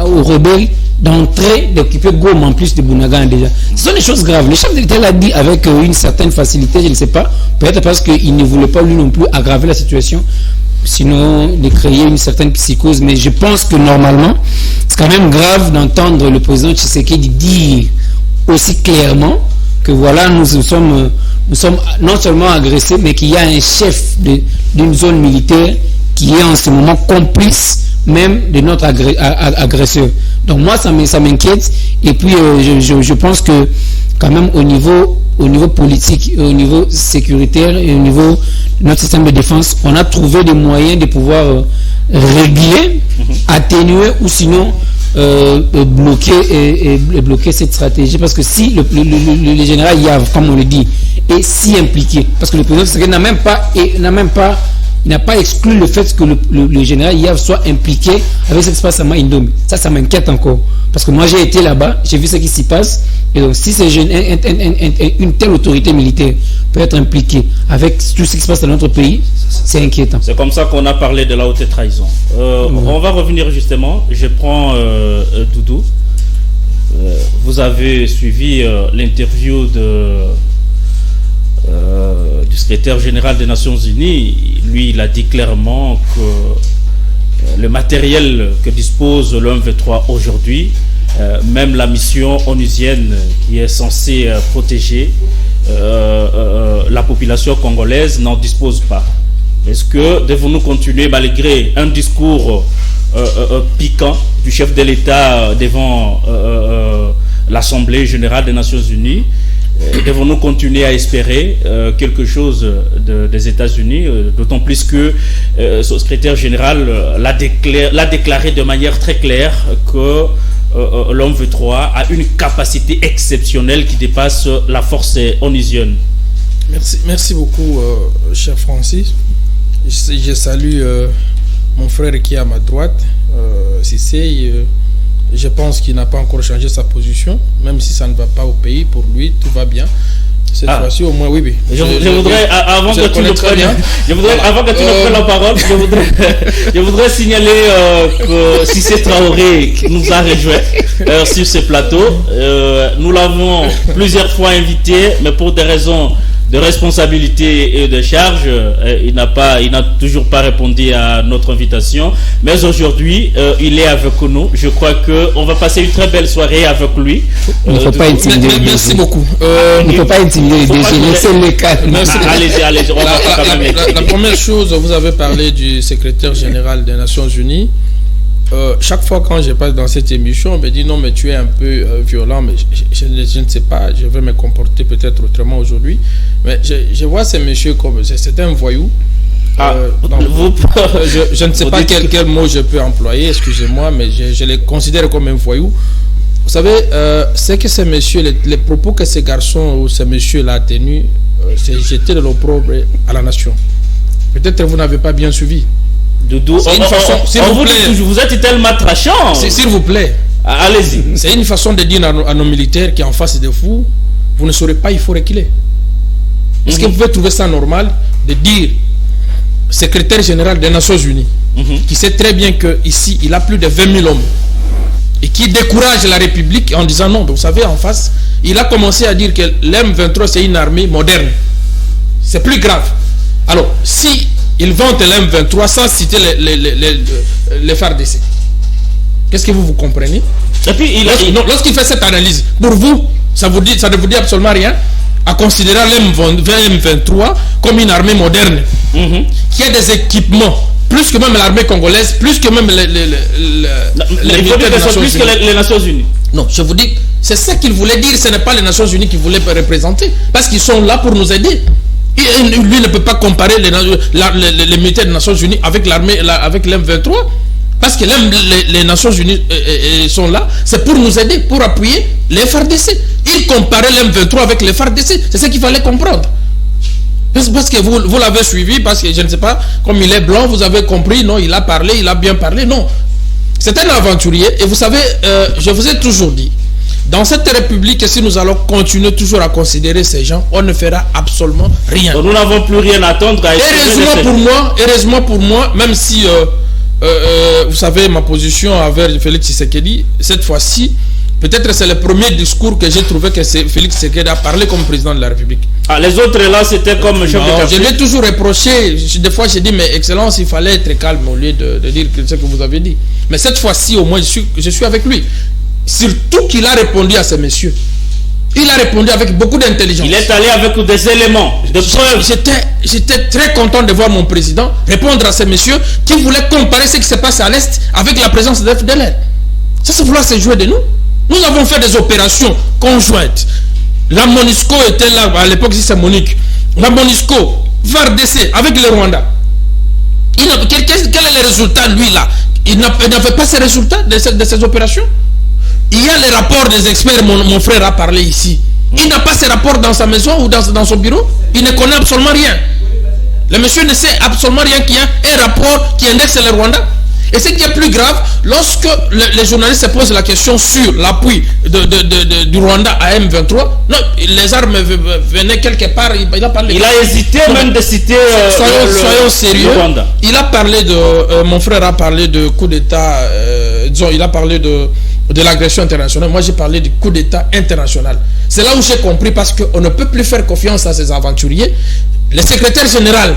aux rebelles d'entrer, d'occuper Goma en plus de Bounagan déjà. Ce sont des choses graves. Le chef de l'État l'a dit avec une certaine facilité, je ne sais pas, peut-être parce qu'il ne voulait pas lui non plus aggraver la situation, sinon de créer une certaine psychose. Mais je pense que normalement, c'est quand même grave d'entendre le président Tshisekedi dire aussi clairement que voilà, nous sommes non seulement agressés, mais qu'il y a un chef d'une zone militaire qui est en ce moment complice même de notre agresseur. Donc moi, ça m'inquiète. Et puis, je pense que quand même au niveau politique, au niveau sécuritaire et au niveau de notre système de défense, on a trouvé des moyens de pouvoir régler, atténuer ou sinon bloquer cette stratégie. Parce que si le général Yav, comme on le dit, est si impliqué, parce que le président n'a pas exclu le fait que le général Yav soit impliqué avec ce qui se passe à Maïndombe. Ça m'inquiète encore. Parce que moi, j'ai été là-bas, j'ai vu ce qui s'y passe. Et donc, si une telle autorité militaire peut être impliquée avec tout ce qui se passe dans notre pays, c'est inquiétant. C'est comme ça qu'on a parlé de la haute trahison. On va revenir justement. Je prends Doudou. Vous avez suivi l'interview du secrétaire général des Nations Unies. Lui, il a dit clairement que le matériel que dispose le M23 aujourd'hui, même la mission onusienne qui est censée protéger la population congolaise n'en dispose pas. Est-ce que devons-nous continuer malgré un discours piquant du chef de l'État devant l'Assemblée générale des Nations Unies? Devons-nous continuer à espérer quelque chose des États-Unis, d'autant plus que son secrétaire général l'a déclaré de manière très claire que l'OM-23 a une capacité exceptionnelle qui dépasse la force onusienne. Merci beaucoup, cher Francis. Je salue mon frère qui est à ma droite, Cissé. Je pense qu'il n'a pas encore changé sa position, même si ça ne va pas au pays. Pour lui, tout va bien. Cette fois-ci, au moins, oui. Je voudrais, avant que tu ne prennes la parole, je voudrais signaler que Cissé Traoré nous a rejoint sur ce plateau. Nous l'avons plusieurs fois invité, mais pour des raisons de responsabilité et de charge, il n'a toujours pas répondu à notre invitation. Mais aujourd'hui, il est avec nous. Je crois qu'on va passer une très belle soirée avec lui. Il ne faut pas intimider. Merci beaucoup. Il ne faut pas intimider les DG. Laissez-les calmes. Allez-y. La première chose, vous avez parlé du secrétaire général des Nations Unies. Chaque fois quand je passe dans cette émission, on me dit non, mais tu es un peu violent, mais je ne sais pas, je vais me comporter peut-être autrement aujourd'hui. Mais je vois ces messieurs comme c'est un voyou. Je ne sais pas quel mot je peux employer, excusez-moi, mais je les considère comme un voyou. Vous savez, c'est que ces messieurs, les propos que ces garçons ou ces messieurs-là tenus, c'est jeter de l'opprobre à la nation. Peut-être que vous n'avez pas bien suivi. Doudou, vous êtes tellement trachant. S'il vous plaît. Allez-y. C'est une façon de dire à nos militaires qui en face de vous, vous ne saurez pas, il faut reculer. Est-ce que vous pouvez trouver ça normal de dire secrétaire général des Nations Unies, qui sait très bien qu'ici, il a plus de 20 000 hommes, et qui décourage la République en disant non, vous savez, en face, il a commencé à dire que l'M23 c'est une armée moderne. C'est plus grave. Alors, si il vante l'M23 sans citer les FARDC, qu'est-ce que vous comprenez? Et puis, lorsqu'il fait cette analyse, pour vous, ça ne vous dit absolument rien, à considérer l'M23 comme une armée moderne, qui a des équipements, plus que même l'armée congolaise, plus que même les Nations Unies. Non, je vous dis, c'est ça qu'il voulait dire, ce n'est pas les Nations Unies qu'il voulait représenter, parce qu'ils sont là pour nous aider. Lui ne peut pas comparer les militaires des Nations Unies avec l'armée, avec l'M23, parce que les Nations Unies sont là, c'est pour nous aider, pour appuyer les FARDC. Il comparait l'M23 avec les FARDC, c'est ce qu'il fallait comprendre. Parce que vous l'avez suivi, parce que je ne sais pas, comme il est blanc, vous avez compris, non, il a parlé, il a bien parlé, non. C'est un aventurier, et vous savez, je vous ai toujours dit, dans cette république, si nous allons continuer toujours à considérer ces gens, on ne fera absolument rien. Donc nous n'avons plus rien à attendre. Heureusement pour moi, même si, vous savez, ma position avec Félix Tshisekedi, cette fois-ci, peut-être c'est le premier discours que j'ai trouvé que Félix Tshisekedi a parlé comme président de la République. Les autres là, c'était comme chef de quartier. Je lui ai toujours reproché, des fois j'ai dit, mais Excellence, il fallait être calme au lieu de dire ce que vous avez dit. Mais cette fois-ci, au moins, je suis avec lui. Surtout qu'il a répondu à ces messieurs. Il a répondu avec beaucoup d'intelligence. Il est allé avec des éléments de preuve. J'étais très content de voir mon président répondre à ces messieurs qui voulaient comparer ce qui se passe à l'Est avec la présence de FDLR. Ça, c'est vouloir se jouer de nous. Nous avons fait des opérations conjointes. La MONUSCO était là, à l'époque, c'est Monique. La MONUSCO, FARDC, avec le Rwanda. Quel est le résultat, lui, là? Il n'avait pas ces résultats de ces opérations. Il y a les rapports des experts, mon frère a parlé ici. Il n'a pas ces rapports dans sa maison ou dans son bureau. Il ne connaît absolument rien. Le monsieur ne sait absolument rien qu'il y a un rapport qui indexe le Rwanda. Et ce qui est plus grave, lorsque les journalistes se posent la question sur l'appui du Rwanda à M23, non, les armes venaient quelque part, il a parlé. Il a hésité même de citer soyons sérieux. Rwanda. Il a parlé mon frère a parlé de coup d'État, disons, il a parlé de l'agression internationale. Moi, j'ai parlé du coup d'État international. C'est là où j'ai compris, parce qu'on ne peut plus faire confiance à ces aventuriers. Le secrétaire général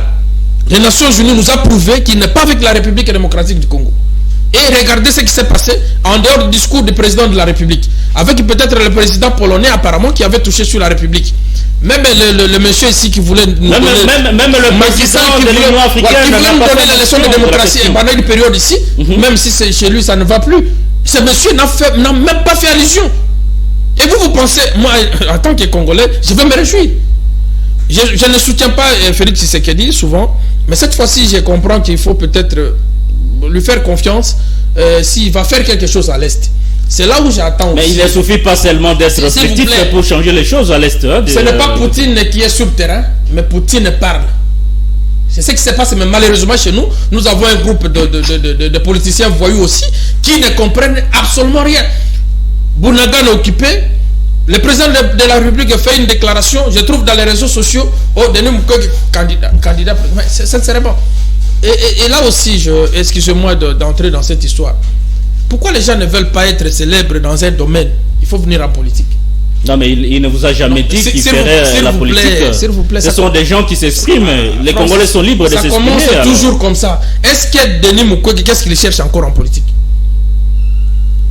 des Nations Unies nous a prouvé qu'il n'est pas avec la République démocratique du Congo. Et regardez ce qui s'est passé en dehors du discours du président de la République, avec peut-être le président polonais apparemment qui avait touché sur la République. Même le monsieur ici qui voulait nous même le président de l'Union africaine qui voulait nous donner la leçon de démocratie pendant une période ici, même si c'est chez lui ça ne va plus. Ce monsieur n'a même pas fait allusion. Et vous pensez, moi en tant que Congolais, je vais me réjouir. Je ne soutiens pas Félix Tshisekedi souvent, mais cette fois-ci, je comprends qu'il faut peut-être lui faire confiance s'il va faire quelque chose à l'Est. C'est là où j'attends. Mais il ne suffit pas seulement d'être petit pour changer les choses à l'Est. Hein, ce n'est pas Poutine qui est sur le terrain, mais Poutine parle. C'est ce qui se passe, mais malheureusement chez nous, nous avons un groupe de politiciens voyous aussi qui ne comprennent absolument rien. Bounagan est occupé, Le président de la République fait une déclaration, je trouve dans les réseaux sociaux, Denis Mukwege candidat, sincèrement. Et là aussi, excusez-moi d'entrer dans cette histoire. Pourquoi les gens ne veulent pas être célèbres dans un domaine? Il faut venir en politique. Non, mais il ne vous a jamais dit qu'il ferait la politique. S'il vous plaît, ce sont des gens qui s'expriment. Les Congolais sont libres de s'exprimer. Ça commence toujours comme ça. Est-ce que Denis Mukwege, qu'est-ce qu'il cherche encore en politique?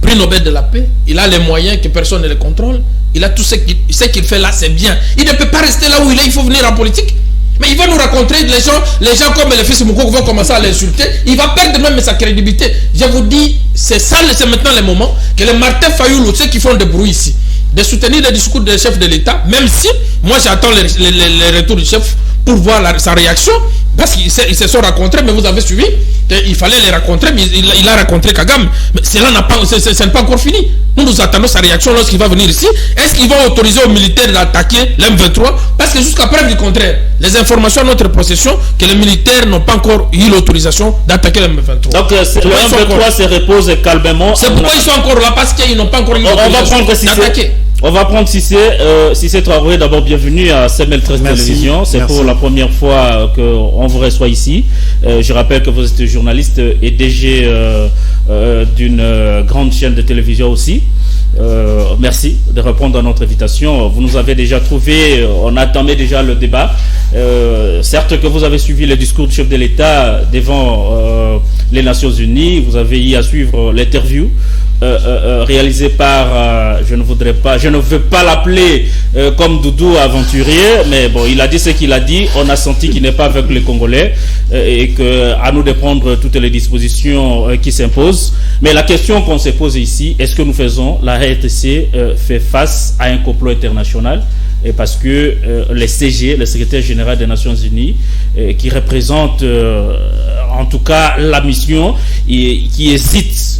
Prix Nobel de la paix, il a les moyens que personne ne les contrôle. Il a tout ce qu'il fait là, c'est bien. Il ne peut pas rester là où il est, il faut venir en politique. Mais il va nous raconter, les gens comme le fils Mukwege vont commencer à l'insulter. Il va perdre même sa crédibilité. Je vous dis, c'est maintenant le moment que les Martin Fayoulou, ceux qui font des bruits ici, de soutenir le discours du chef de l'État, même si moi j'attends les retours du chef pour voir sa réaction, parce qu'ils se sont rencontrés, mais vous avez suivi, il fallait les rencontrer, mais il a rencontré Kagame, mais ce n'est pas encore fini. Nous attendons sa réaction lorsqu'il va venir ici. Est-ce qu'ils vont autoriser aux militaires d'attaquer l'M23? Parce que jusqu'à preuve du contraire, les informations à notre possession, que les militaires n'ont pas encore eu l'autorisation d'attaquer l'M23. Donc le M23 se repose calmement. C'est pourquoi ils sont encore là, parce qu'ils n'ont pas encore eu l'autorisation d'attaquer. On va prendre Cissé Traoré. D'abord, bienvenue à CML 13 Télévision. C'est pour la première fois qu'on vous reçoit ici. Je rappelle que vous êtes journaliste et DG d'une grande chaîne de télévision aussi. Merci de répondre à notre invitation. Vous nous avez déjà trouvé, on attendait déjà le débat. Certes que vous avez suivi le discours du chef de l'État devant les Nations Unies. Vous avez eu à suivre l'interview réalisé par, je ne veux pas l'appeler comme Doudou aventurier, mais bon, il a dit ce qu'il a dit. On a senti qu'il n'est pas avec les Congolais et que à nous de prendre toutes les dispositions qui s'imposent. Mais la question qu'on se pose ici, est-ce que nous faisons, la RTC fait face à un complot international? Et parce que le CG, le secrétaire général des Nations Unies, qui représente en tout cas la mission, qui hésite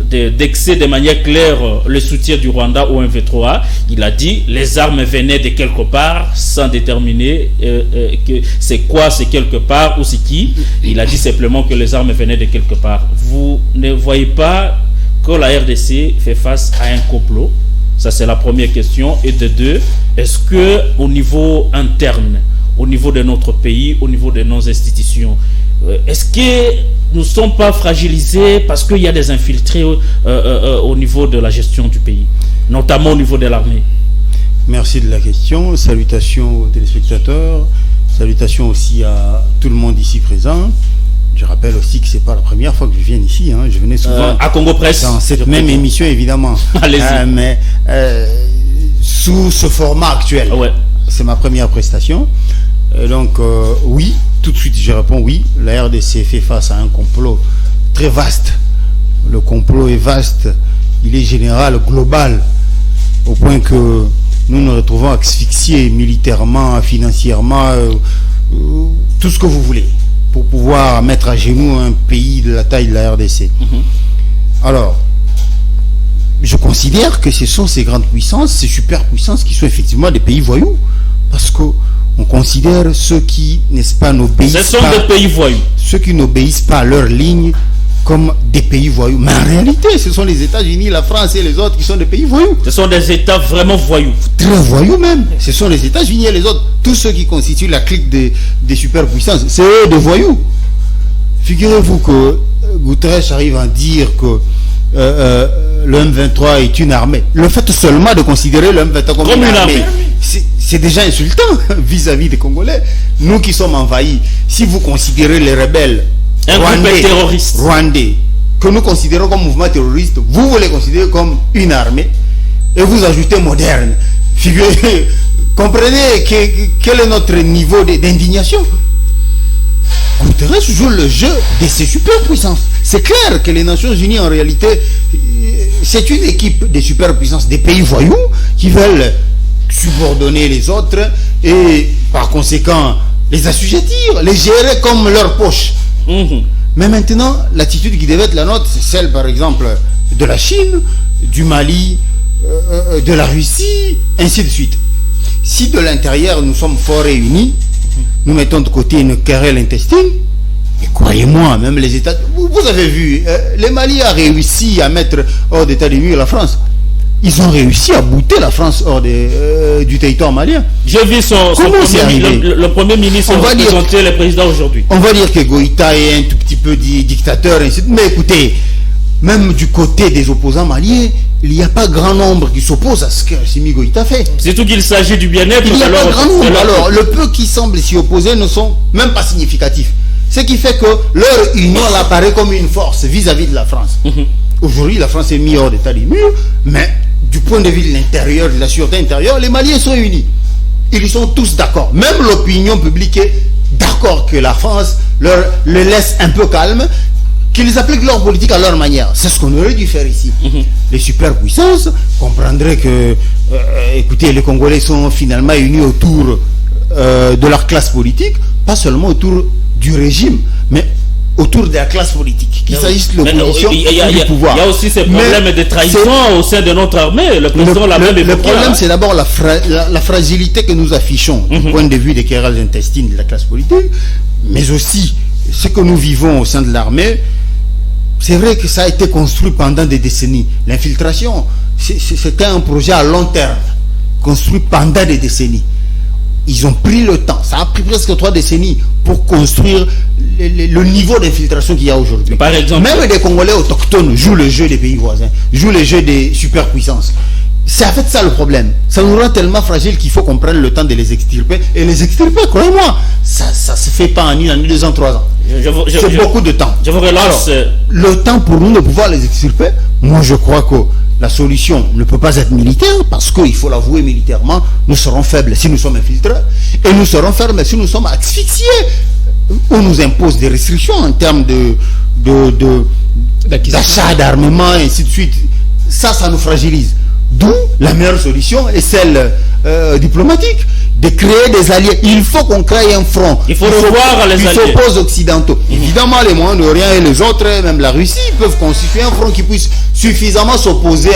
d'exer de manière claire le soutien du Rwanda au M23, il a dit les armes venaient de quelque part sans déterminer que c'est quoi, c'est quelque part ou c'est qui. Il a dit simplement que les armes venaient de quelque part. Vous ne voyez pas que la RDC fait face à un complot? Ça, c'est la première question. Et de deux, est-ce que au niveau interne, au niveau de notre pays, au niveau de nos institutions, est-ce que nous ne sommes pas fragilisés parce qu'il y a des infiltrés au niveau de la gestion du pays, notamment au niveau de l'armée? Merci de la question. Salutations aux téléspectateurs. Salutations aussi à tout le monde ici présent. Je rappelle aussi que c'est pas la première fois que je viens ici. Hein. Je venais souvent à Congo Presse dans cette même émission, évidemment. Allez-y. Mais sous ce format actuel. Ouais. C'est ma première prestation. Donc oui, tout de suite je réponds oui. La RDC fait face à un complot très vaste. Le complot est vaste. Il est général, global, au point que nous nous retrouvons asphyxiés militairement, financièrement, tout ce que vous voulez, pour pouvoir mettre à genoux un pays de la taille de la RDC. Alors, je considère que ce sont ces grandes puissances, ces superpuissances qui sont effectivement des pays voyous. Parce qu'on considère ceux qui, n'est-ce pas, n'obéissent pas... Ce sont des pays voyous. Ceux qui n'obéissent pas à leur ligne comme des pays voyous. Mais en réalité, ce sont les États-Unis, la France et les autres qui sont des pays voyous. Ce sont des États vraiment voyous. Très voyous même. Ce sont les États-Unis et les autres. Tous ceux qui constituent la clique des superpuissances, c'est eux des voyous. Figurez-vous que Guterres arrive à dire que le M23 est une armée. Le fait seulement de considérer le M23 comme une armée, c'est déjà insultant vis-à-vis des Congolais. Nous qui sommes envahis, si vous considérez les rebelles rwandais, que nous considérons comme mouvement terroriste, vous les considérez comme une armée et vous ajoutez moderne. Figurez, comprenez quel est notre niveau d'indignation. Guterres joue le jeu de ces superpuissances. C'est clair que les Nations Unies, en réalité, c'est une équipe de superpuissances, des pays voyous qui veulent subordonner les autres et par conséquent les assujettir, les gérer comme leur poche. Mais maintenant, l'attitude qui devait être la nôtre, c'est celle par exemple de la Chine, du Mali, de la Russie, ainsi de suite. Si de l'intérieur nous sommes forts et unis, nous mettons de côté une querelle intestine, et croyez-moi, même les États... Vous avez vu, le Mali a réussi à mettre hors d'état de nuire la France. ils ont réussi à bouter la France hors du territoire malien. J'ai vu le Premier ministre représenter le président aujourd'hui. On va dire que Goïta est un tout petit peu dictateur, mais écoutez, même du côté des opposants maliens, il n'y a pas grand nombre qui s'opposent à ce que Assimi Goïta fait. Surtout qu'il s'agit du bien-être. Il n'y a pas grand nombre. Alors, le peu qui semble s'y opposer ne sont même pas significatifs. Ce qui fait que leur union apparaît comme une force vis-à-vis de la France. Aujourd'hui, la France est mise hors d'état des murs, mais du point de vue de l'intérieur, de la sûreté intérieure, les Maliens sont unis. Ils sont tous d'accord. Même l'opinion publique est d'accord que la France les laisse un peu calmes, qu'ils appliquent leur politique à leur manière. C'est ce qu'on aurait dû faire ici. Les superpuissances comprendraient que, écoutez, les Congolais sont finalement unis autour de leur classe politique, pas seulement autour du régime, mais autour de la classe politique, qu'il s'agisse de l'opposition ou du pouvoir. Il y a aussi ces problèmes de trahison au sein de notre armée. Le président l'a même évoqué. Le problème, c'est d'abord la fragilité que nous affichons du point de vue des querelles intestines de la classe politique, mais aussi ce que nous vivons au sein de l'armée. C'est vrai que ça a été construit pendant des décennies. L'infiltration, c'était un projet à long terme, construit pendant des décennies. Ils ont pris le temps. Ça a pris presque 3 décennies pour construire le niveau d'infiltration qu'il y a aujourd'hui. Par exemple, même les Congolais autochtones jouent le jeu des pays voisins, jouent le jeu des superpuissances. C'est en fait ça le problème. Ça nous rend tellement fragiles qu'il faut qu'on prenne le temps de les extirper. Et les extirper, croyez-moi, ça se fait pas en 1 an, 2 ans, 3 ans. C'est beaucoup de temps. Je vous relance. Alors, le temps pour nous de pouvoir les extirper, moi je crois que la solution ne peut pas être militaire, parce qu'il faut l'avouer militairement, nous serons faibles si nous sommes infiltrés, et nous serons fermes si nous sommes asphyxiés. On nous impose des restrictions en termes d'achat d'armement, et ainsi de suite. Ça nous fragilise. D'où la meilleure solution est celle diplomatique, de créer des alliés. Il faut qu'on crée un front. Il faut revoir les alliés. Il s'oppose aux occidentaux. Évidemment, les moyens de rien et les autres, même la Russie, peuvent constituer un front qui puisse suffisamment s'opposer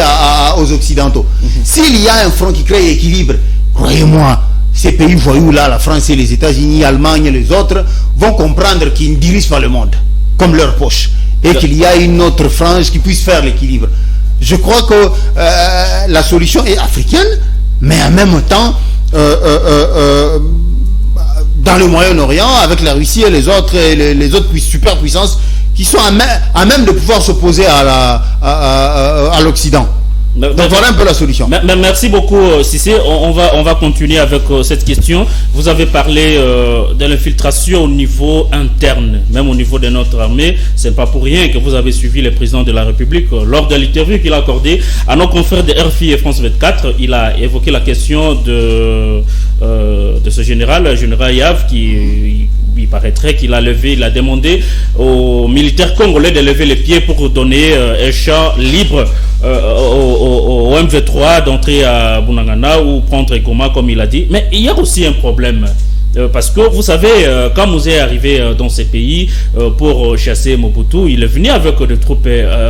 aux occidentaux. S'il y a un front qui crée l'équilibre, croyez-moi, ces pays voyous-là, la France et les États-Unis, l'Allemagne et les autres, vont comprendre qu'ils ne dirigent pas le monde comme leur poche, et qu'il y a une autre frange qui puisse faire l'équilibre. Je crois que la solution est africaine, mais en même temps, dans le Moyen-Orient, avec la Russie et les autres superpuissances qui sont à même de pouvoir s'opposer à l'Occident. Donc voilà un peu la solution. Merci beaucoup Cissé. On va continuer avec cette question. Vous avez parlé de l'infiltration au niveau interne, même au niveau de notre armée. Ce n'est pas pour rien que vous avez suivi le président de la République lors de l'interview qu'il a accordée à nos confrères de RFI et France 24. Il a évoqué la question de ce général Yav, qui il paraîtrait qu'il a demandé aux militaires congolais de lever les pieds pour donner un champ libre au MV3 d'entrer à Bunagana ou prendre Goma, comme il a dit. Mais il y a aussi un problème. Parce que vous savez, quand Mouzé est arrivé dans ces pays pour chasser Mobutu, il est venu avec des troupes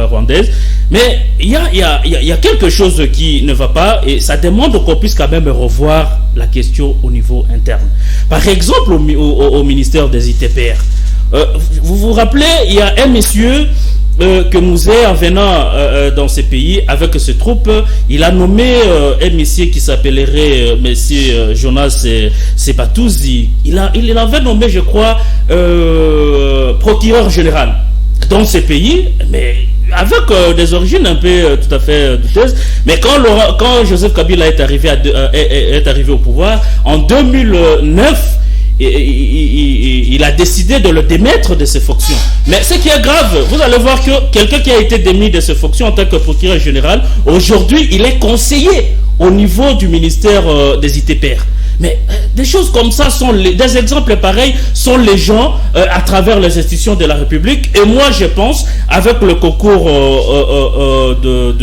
rwandaises. Mais il y a quelque chose qui ne va pas, et ça demande qu'on puisse quand même revoir la question au niveau interne. Par exemple, au ministère des ITPR. Vous vous rappelez, il y a un monsieur que Mouzé, en venant dans ces pays avec ses troupes, il a nommé un monsieur qui s'appellerait monsieur Jonas Sebatouzi. Il avait nommé, je crois, procureur général dans ces pays, mais avec des origines un peu tout à fait douteuses. Mais quand Joseph Kabila est arrivé au pouvoir en 2009, il a décidé de le démettre de ses fonctions. Mais ce qui est grave, vous allez voir que quelqu'un qui a été démis de ses fonctions en tant que procureur général, aujourd'hui, il est conseiller au niveau du ministère des ITPR. Mais des choses comme ça des exemples pareils sont les gens à travers les institutions de la République. Et moi, je pense, avec le concours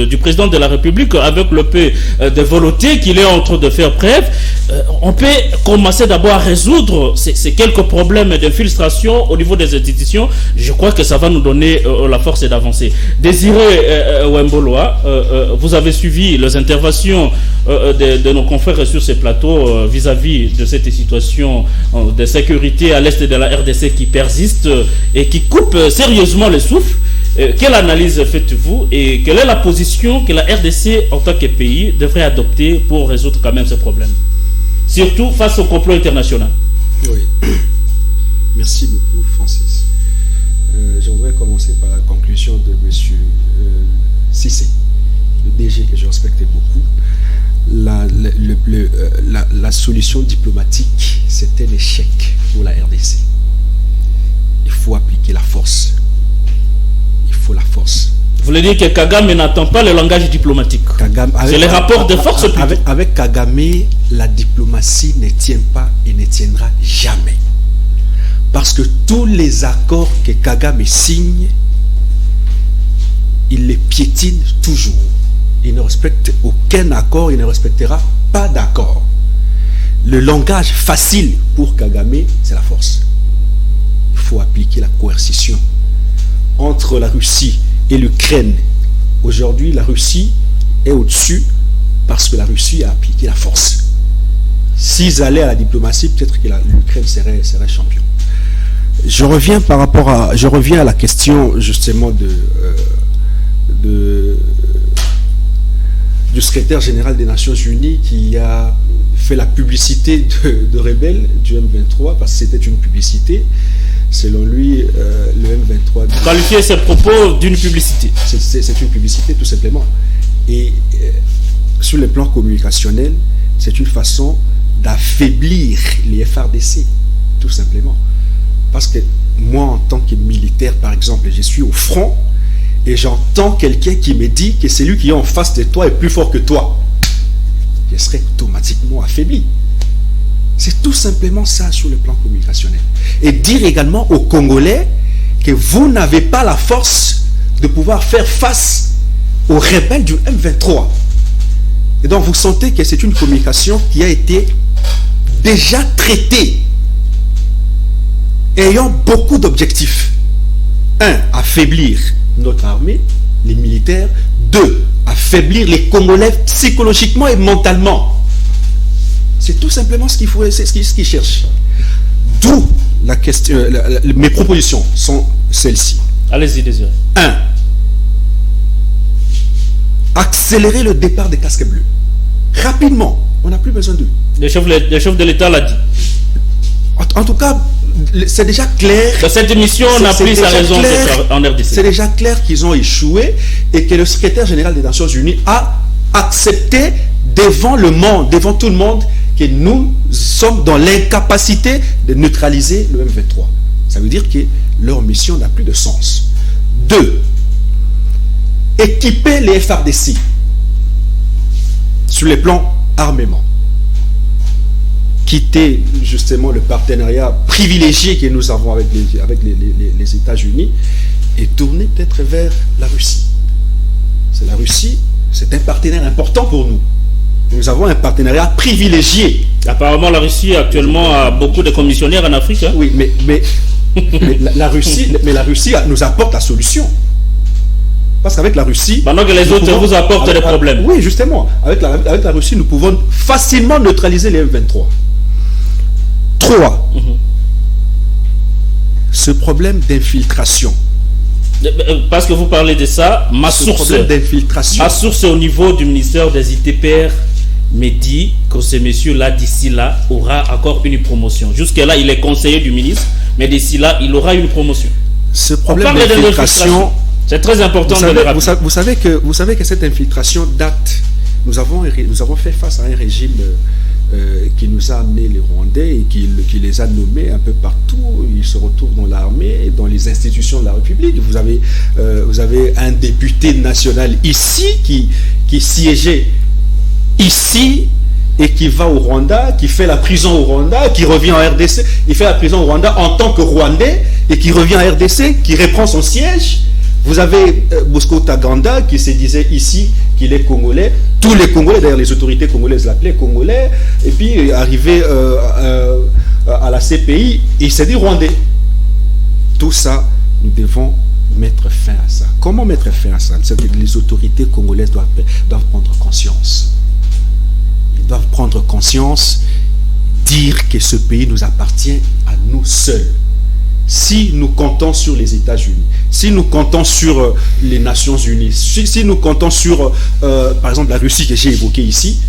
du président de la République, avec le peu de volonté qu'il est en train de faire preuve, on peut commencer d'abord à résoudre ces quelques problèmes d'infiltration au niveau des institutions. Je crois que ça va nous donner la force d'avancer. Désiré Wemboloa, vous avez suivi les interventions de nos confrères sur ces plateaux vis-à-vis de cette situation de sécurité à l'est de la RDC qui persiste et qui coupe sérieusement le souffle. Quelle analyse faites-vous et quelle est la position que la RDC en tant que pays devrait adopter pour résoudre quand même ce problème, surtout face au complot international? Oui. Merci beaucoup, Francis. J'aimerais commencer par la conclusion de M. Cissé, le DG que je respectais beaucoup. La solution diplomatique, c'était l'échec pour la RDC. Il faut appliquer la force. Il faut la force. Vous voulez dire que Kagame n'attend pas le langage diplomatique? C'est les rapports de force plutôt. Avec Kagame, la diplomatie ne tient pas et ne tiendra jamais. Parce que tous les accords que Kagame signe, il les piétine toujours. Il ne respecte aucun accord, il ne respectera pas d'accord. Le langage facile pour Kagame, c'est la force. Il faut appliquer la coercition. Entre la Russie et l'Ukraine, aujourd'hui, la Russie est au-dessus parce que la Russie a appliqué la force. S'ils allaient à la diplomatie, peut-être que l'Ukraine serait champion. Je reviens à la question justement du secrétaire général des Nations Unies qui a fait la publicité de rebelles du M23 parce que c'était une publicité. Selon lui, le M23... Qualifier ses propos d'une publicité. C'est une publicité tout simplement. Et sur le plan communicationnel, c'est une façon d'affaiblir les FARDC, tout simplement. Parce que moi, en tant que militaire, par exemple, je suis au front et j'entends quelqu'un qui me dit que celui qui est en face de toi est plus fort que toi. Je serai automatiquement affaibli. C'est tout simplement ça sur le plan communicationnel. Et dire également aux Congolais que vous n'avez pas la force de pouvoir faire face aux rebelles du M23. Et donc vous sentez que c'est une communication qui a été déjà traitée, ayant beaucoup d'objectifs. 1. Affaiblir notre armée, les militaires. 2. Affaiblir les Congolais psychologiquement et mentalement. C'est tout simplement ce qu'il faut, c'est ce qu'ils cherchent. D'où la question, mes propositions sont celles-ci. Allez-y, Désiré. 1. Accélérer le départ des casques bleus. Rapidement. On n'a plus besoin d'eux. Le chef de l'État l'a dit. En tout cas, c'est déjà clair. Dans cette émission, on n'a plus sa raison d'être en RDC. C'est déjà clair qu'ils ont échoué et que le secrétaire général des Nations Unies a accepté devant le monde, devant tout le monde, que nous sommes dans l'incapacité de neutraliser le M23. Ça veut dire que leur mission n'a plus de sens. 2. Équiper les FARDC sur les plans armement. Quitter justement le partenariat privilégié que nous avons avec les États-Unis et tourner peut-être vers la Russie. C'est la Russie, c'est un partenaire important pour nous. Nous avons un partenariat privilégié. Apparemment, la Russie actuellement a beaucoup de commissionnaires en Afrique. Hein? Oui, mais la Russie nous apporte la solution. Parce qu'avec la Russie... Pendant que les autres vous apportent des problèmes. Oui, justement. Avec la Russie, nous pouvons facilement neutraliser les M23. 3. Ce problème d'infiltration. Parce que vous parlez de ça, ma source au niveau du ministère des ITPR me dit que ce monsieur-là, d'ici là, aura encore une promotion. Jusque-là, il est conseiller du ministre, mais d'ici là, il aura une promotion. Ce problème d'infiltration, c'est très important de le rappeler. Vous savez que cette infiltration date. Nous avons fait face à un régime qui nous a amené les Rwandais et qui les a nommés un peu partout. Ils se retrouvent dans l'armée, dans les institutions de la République. Vous avez un député national ici qui siégeait ici et qui va au Rwanda, qui fait la prison au Rwanda, qui revient en RDC. Il fait la prison au Rwanda en tant que Rwandais et qui revient en RDC, qui reprend son siège. Vous avez Bosco Taganda qui se disait ici qu'il est congolais. Tous les Congolais, d'ailleurs les autorités congolaises l'appelaient congolais. Et puis arrivé à la CPI, il s'est dit rwandais. Tout ça, nous devons mettre fin à ça. Comment mettre fin à ça? C'est que les autorités congolaises doivent prendre conscience. Ils doivent prendre conscience, dire que ce pays nous appartient à nous seuls. si nous comptons sur les États-Unis, si nous comptons sur les Nations Unies, si nous comptons sur, par exemple, la Russie que j'ai évoquée ici,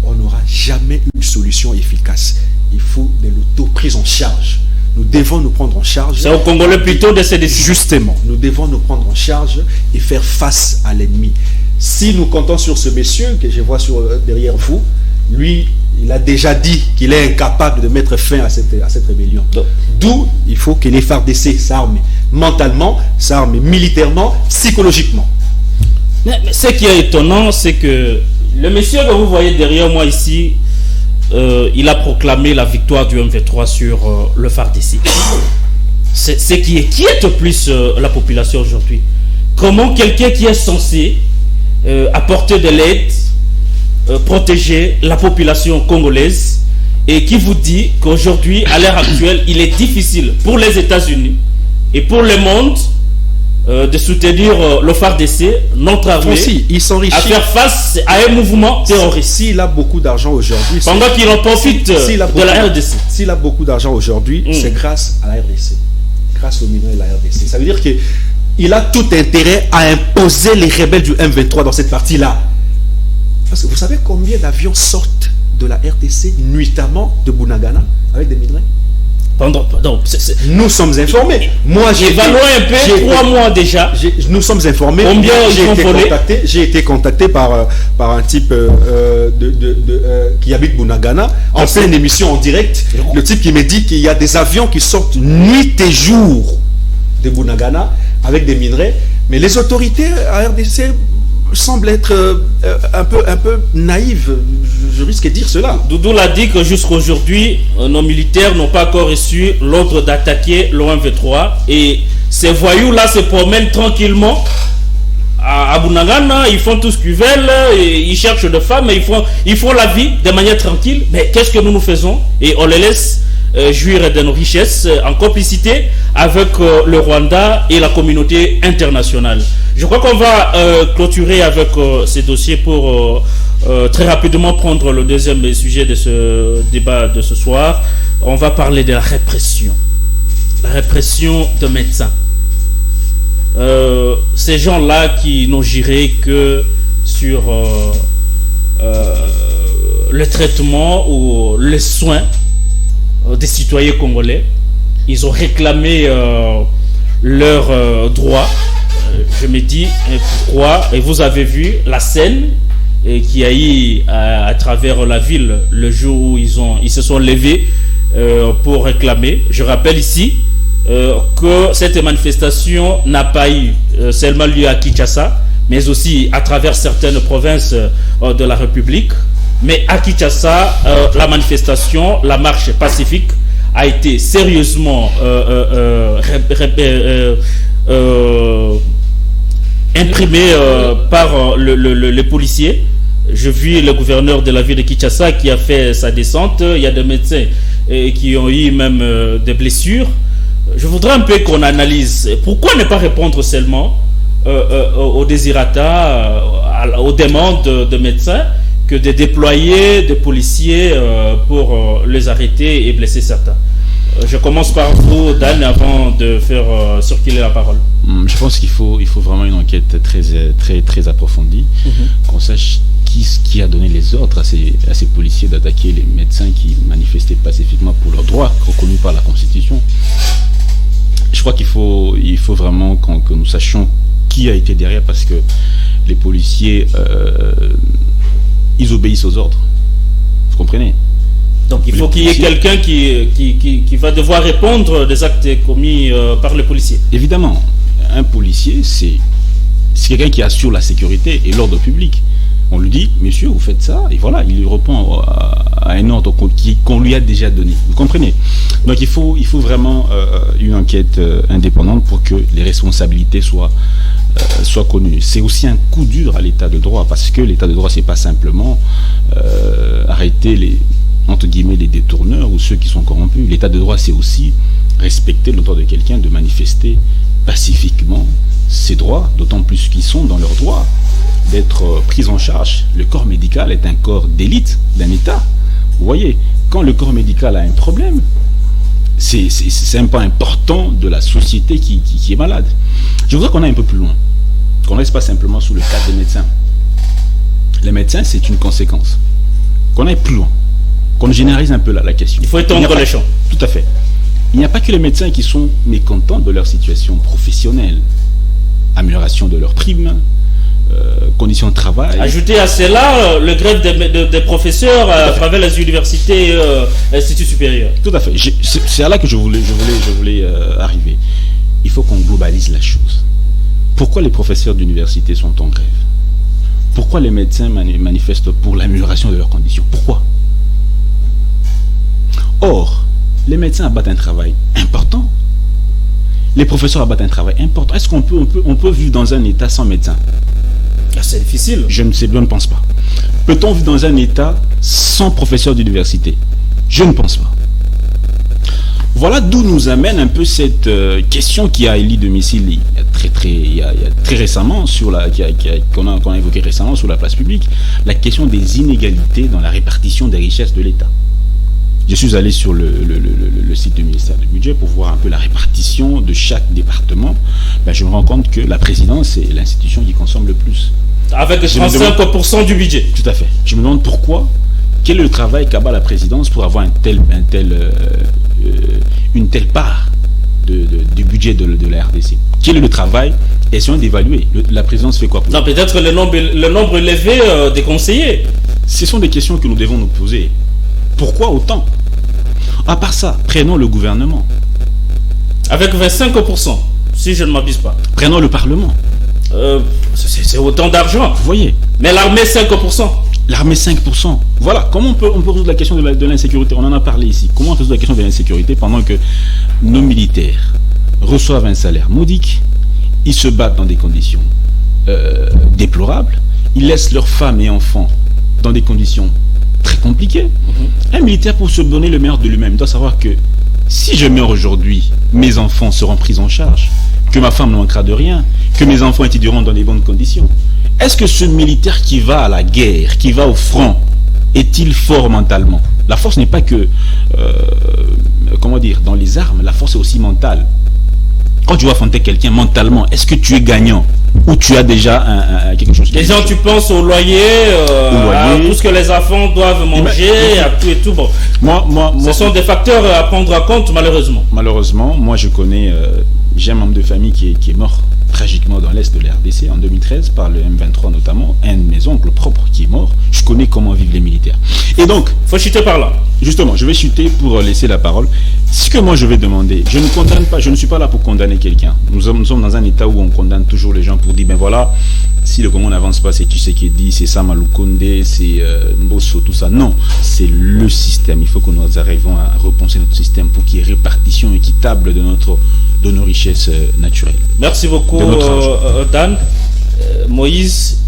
on n'aura jamais une solution efficace. Il faut de l'auto-prise en charge. Nous devons nous prendre en charge. C'est au Congolais plutôt de ces décisions. Justement, nous devons nous prendre en charge et faire face à l'ennemi. Si nous comptons sur ce monsieur que je vois derrière vous, lui, il a déjà dit qu'il est incapable de mettre fin à cette rébellion. D'où il faut que les FARDC s'arment mentalement, s'arment militairement, psychologiquement. Mais ce qui est étonnant, c'est que le monsieur que vous voyez derrière moi ici, il a proclamé la victoire du MV3 sur le FARDC. C'est ce qui inquiète plus la population aujourd'hui. Comment quelqu'un qui est censé apporter de l'aide, protéger la population congolaise, et qui vous dit qu'aujourd'hui, à l'heure actuelle, il est difficile pour les États-Unis et pour le monde de soutenir le FARDC, notre armée, à faire face à un mouvement terroriste. S'il a beaucoup d'argent aujourd'hui, pendant qu'il en profite de la RDC. S'il a beaucoup d'argent aujourd'hui, c'est grâce à la RDC, grâce aux migrants de la RDC. Ça veut dire qu'il a tout intérêt à imposer les rebelles du M23 dans cette partie-là. Parce que vous savez combien d'avions sortent de la RDC nuitamment de Bunagana avec des migrants? Nous sommes informés. Moi, j'ai évalué un peu 3 mois déjà. Nous sommes informés. Combien j'ai été contacté par un type qui habite Bunagana en pleine émission en direct. Le type qui me dit qu'il y a des avions qui sortent nuit et jour de Bunagana avec des minerais. Mais les autorités à RDC semblent être un peu naïves, je risque de dire cela. Doudou l'a dit que jusqu'à aujourd'hui, nos militaires n'ont pas encore reçu l'ordre d'attaquer l'OM23, et ces voyous-là se promènent tranquillement à Bunagana, ils font tout ce qu'ils veulent, et ils cherchent de femmes, ils font la vie de manière tranquille. Mais qu'est-ce que nous faisons? Et on les laisse jouir de nos richesses en complicité avec le Rwanda et la communauté internationale. Je crois qu'on va clôturer avec ces dossiers pour très rapidement prendre le deuxième sujet de ce débat de ce soir. On va parler de la répression. La répression de médecins. Ces gens-là qui n'ont géré que sur le traitement ou les soins des citoyens congolais. Ils ont réclamé leurs droits. Je me dis pourquoi, et vous avez vu la scène qui a eu à travers la ville le jour où ils se sont levés pour réclamer. Je rappelle ici que cette manifestation n'a pas eu seulement lieu à Kinshasa, mais aussi à travers certaines provinces de la République. Mais à Kinshasa, la manifestation, la marche pacifique a été sérieusement imprimée par les policiers. Je vis le gouverneur de la ville de Kinshasa qui a fait sa descente. Il y a des médecins qui ont eu même des blessures. Je voudrais un peu qu'on analyse pourquoi ne pas répondre seulement aux désirata, aux demandes de médecins, que de déployer des policiers pour les arrêter et blesser certains. Je commence par vous, Dan, avant de faire circuler la parole. Je pense qu'il faut vraiment une enquête très approfondie, qu'on sache qui a donné les ordres à ces policiers d'attaquer les médecins qui manifestaient pacifiquement pour leurs droits reconnus par la Constitution. Je crois qu'il faut vraiment que nous sachions qui a été derrière, parce que les policiers ils obéissent aux ordres. Vous comprenez? Donc il faut qu'il y ait quelqu'un qui va devoir répondre des actes commis par les policiers. Évidemment, un policier, c'est quelqu'un qui assure la sécurité et l'ordre public. On lui dit, monsieur, vous faites ça, et voilà, il répond à un ordre qu'on lui a déjà donné. Vous comprenez? Donc il faut vraiment une enquête indépendante pour que les responsabilités soient connues. C'est aussi un coup dur à l'état de droit, parce que l'état de droit, c'est pas simplement arrêter entre guillemets les détourneurs ou ceux qui sont corrompus. L'état de droit, c'est aussi respecter le droit de quelqu'un de manifester pacifiquement ses droits, d'autant plus qu'ils sont dans leurs droits d'être pris en charge. Le corps médical est un corps d'élite d'un État. Vous voyez, quand le corps médical a un problème, c'est un pas important de la société qui est malade. Je voudrais qu'on aille un peu plus loin, qu'on ne reste pas simplement sous le cadre des médecins. Les médecins, c'est une conséquence. Qu'on aille plus loin, qu'on généralise un peu la question. Il faut étendre les champs. Tout à fait. Il n'y a pas que les médecins qui sont mécontents de leur situation professionnelle. Amélioration de leurs primes, conditions de travail. Ajouter à cela le grève des professeurs à travers les universités et instituts supérieurs. Tout à fait. C'est à là que je voulais arriver. Il faut qu'on globalise la chose. Pourquoi les professeurs d'université sont en grève? Pourquoi les médecins manifestent pour l'amélioration de leurs conditions? Pourquoi? Or, les médecins abattent un travail important. Les professeurs abattent un travail important. Est-ce qu'on peut vivre dans un état sans médecin? C'est difficile. Je ne pense pas. Peut-on vivre dans un état sans professeur d'université? Je ne pense pas. Voilà d'où nous amène un peu cette question qui a élu domicile il y a très récemment qu'on a évoqué récemment sur la place publique, la question des inégalités dans la répartition des richesses de l'État. Je suis allé sur le site du ministère du Budget pour voir un peu la répartition de chaque département. Je me rends compte que la présidence est l'institution qui consomme le plus. Avec 35% du budget. Tout à fait. Je me demande pourquoi. Quel est le travail qu'abat la présidence pour avoir une telle part du budget de la RDC? Quel est le travail? Essayons d'évaluer. La présidence fait quoi pour non, peut-être le nombre élevé des conseillers. Ce sont des questions que nous devons nous poser. Pourquoi autant? À part ça, prenons le gouvernement. Avec 25%, si je ne m'abuse pas. Prenons le Parlement. C'est autant d'argent. Vous voyez. Mais l'armée, 5%. L'armée, 5%. Voilà. Comment on peut résoudre la question de l'insécurité? On en a parlé ici. Comment résoudre la question de l'insécurité pendant que nos militaires reçoivent un salaire modique, ils se battent dans des conditions déplorables, ils laissent leurs femmes et enfants dans des conditions très compliquées. Un militaire, pour se donner le meilleur de lui-même, doit savoir que si je meurs aujourd'hui, mes enfants seront pris en charge, que ma femme ne manquera de rien, que mes enfants étudieront dans les bonnes conditions. Est-ce que ce militaire qui va à la guerre, qui va au front, est-il fort mentalement? La force n'est pas que, dans les armes, la force est aussi mentale. Quand tu vas affronter quelqu'un mentalement, est-ce que tu es gagnant ou tu as déjà quelque chose? Déjà, tu penses au loyer, à tout ce que les enfants doivent manger, à tout et tout. Bon. Ce sont des facteurs à prendre en compte, malheureusement. Malheureusement, moi je connais, j'ai un membre de famille qui est mort tragiquement dans l'est de la RDC en 2013 par le M23 notamment, un de mes oncles propres qui est mort. Je connais comment vivent les militaires. Et donc, faut chuter par là. Justement, je vais chuter pour laisser la parole. Ce que moi je vais demander, je ne condamne pas, je ne suis pas là pour condamner quelqu'un. Nous sommes dans un état où on condamne toujours les gens pour dire, ben voilà, si le Congo n'avance pas, c'est Tshisekedi, c'est Sama Lukonde, c'est Mbosso, tout ça. Non, c'est le système. Il faut que nous arrivions à repenser notre système pour qu'il y ait répartition équitable de nos richesses naturelles. Merci beaucoup, Dan. Moïse,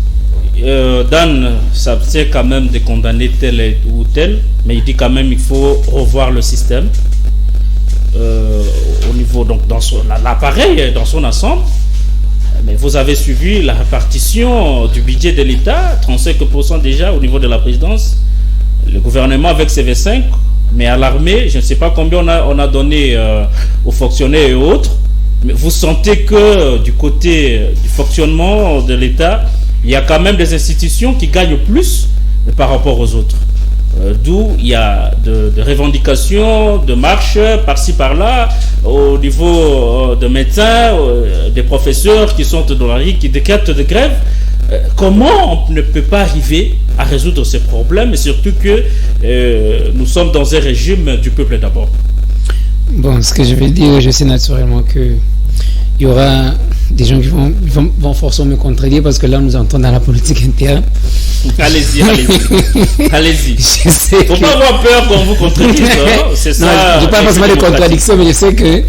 Dan s'abstient quand même de condamner tel ou tel, mais il dit quand même qu'il faut revoir le système au niveau, donc dans l'appareil, dans son ensemble. Mais vous avez suivi la répartition du budget de l'État, 35% déjà au niveau de la présidence, le gouvernement avec CV5, mais à l'armée, je ne sais pas combien on a donné aux fonctionnaires et autres, mais vous sentez que du côté du fonctionnement de l'État, il y a quand même des institutions qui gagnent plus par rapport aux autres. D'où il y a de revendications, de marches par-ci par-là, au niveau de médecins, des professeurs qui sont dans la rue, qui décrètent de grève. Comment on ne peut pas arriver à résoudre ces problèmes, et surtout que nous sommes dans un régime du peuple d'abord? Bon, ce que je vais dire, je sais naturellement que il y aura des gens qui vont forcément me contredire parce que là, nous entrons dans la politique interne. Allez-y. Allez-y. Faut pas avoir peur qu'on vous contredise. C'est ça. Je n'ai pas forcément de contradiction, mais je sais que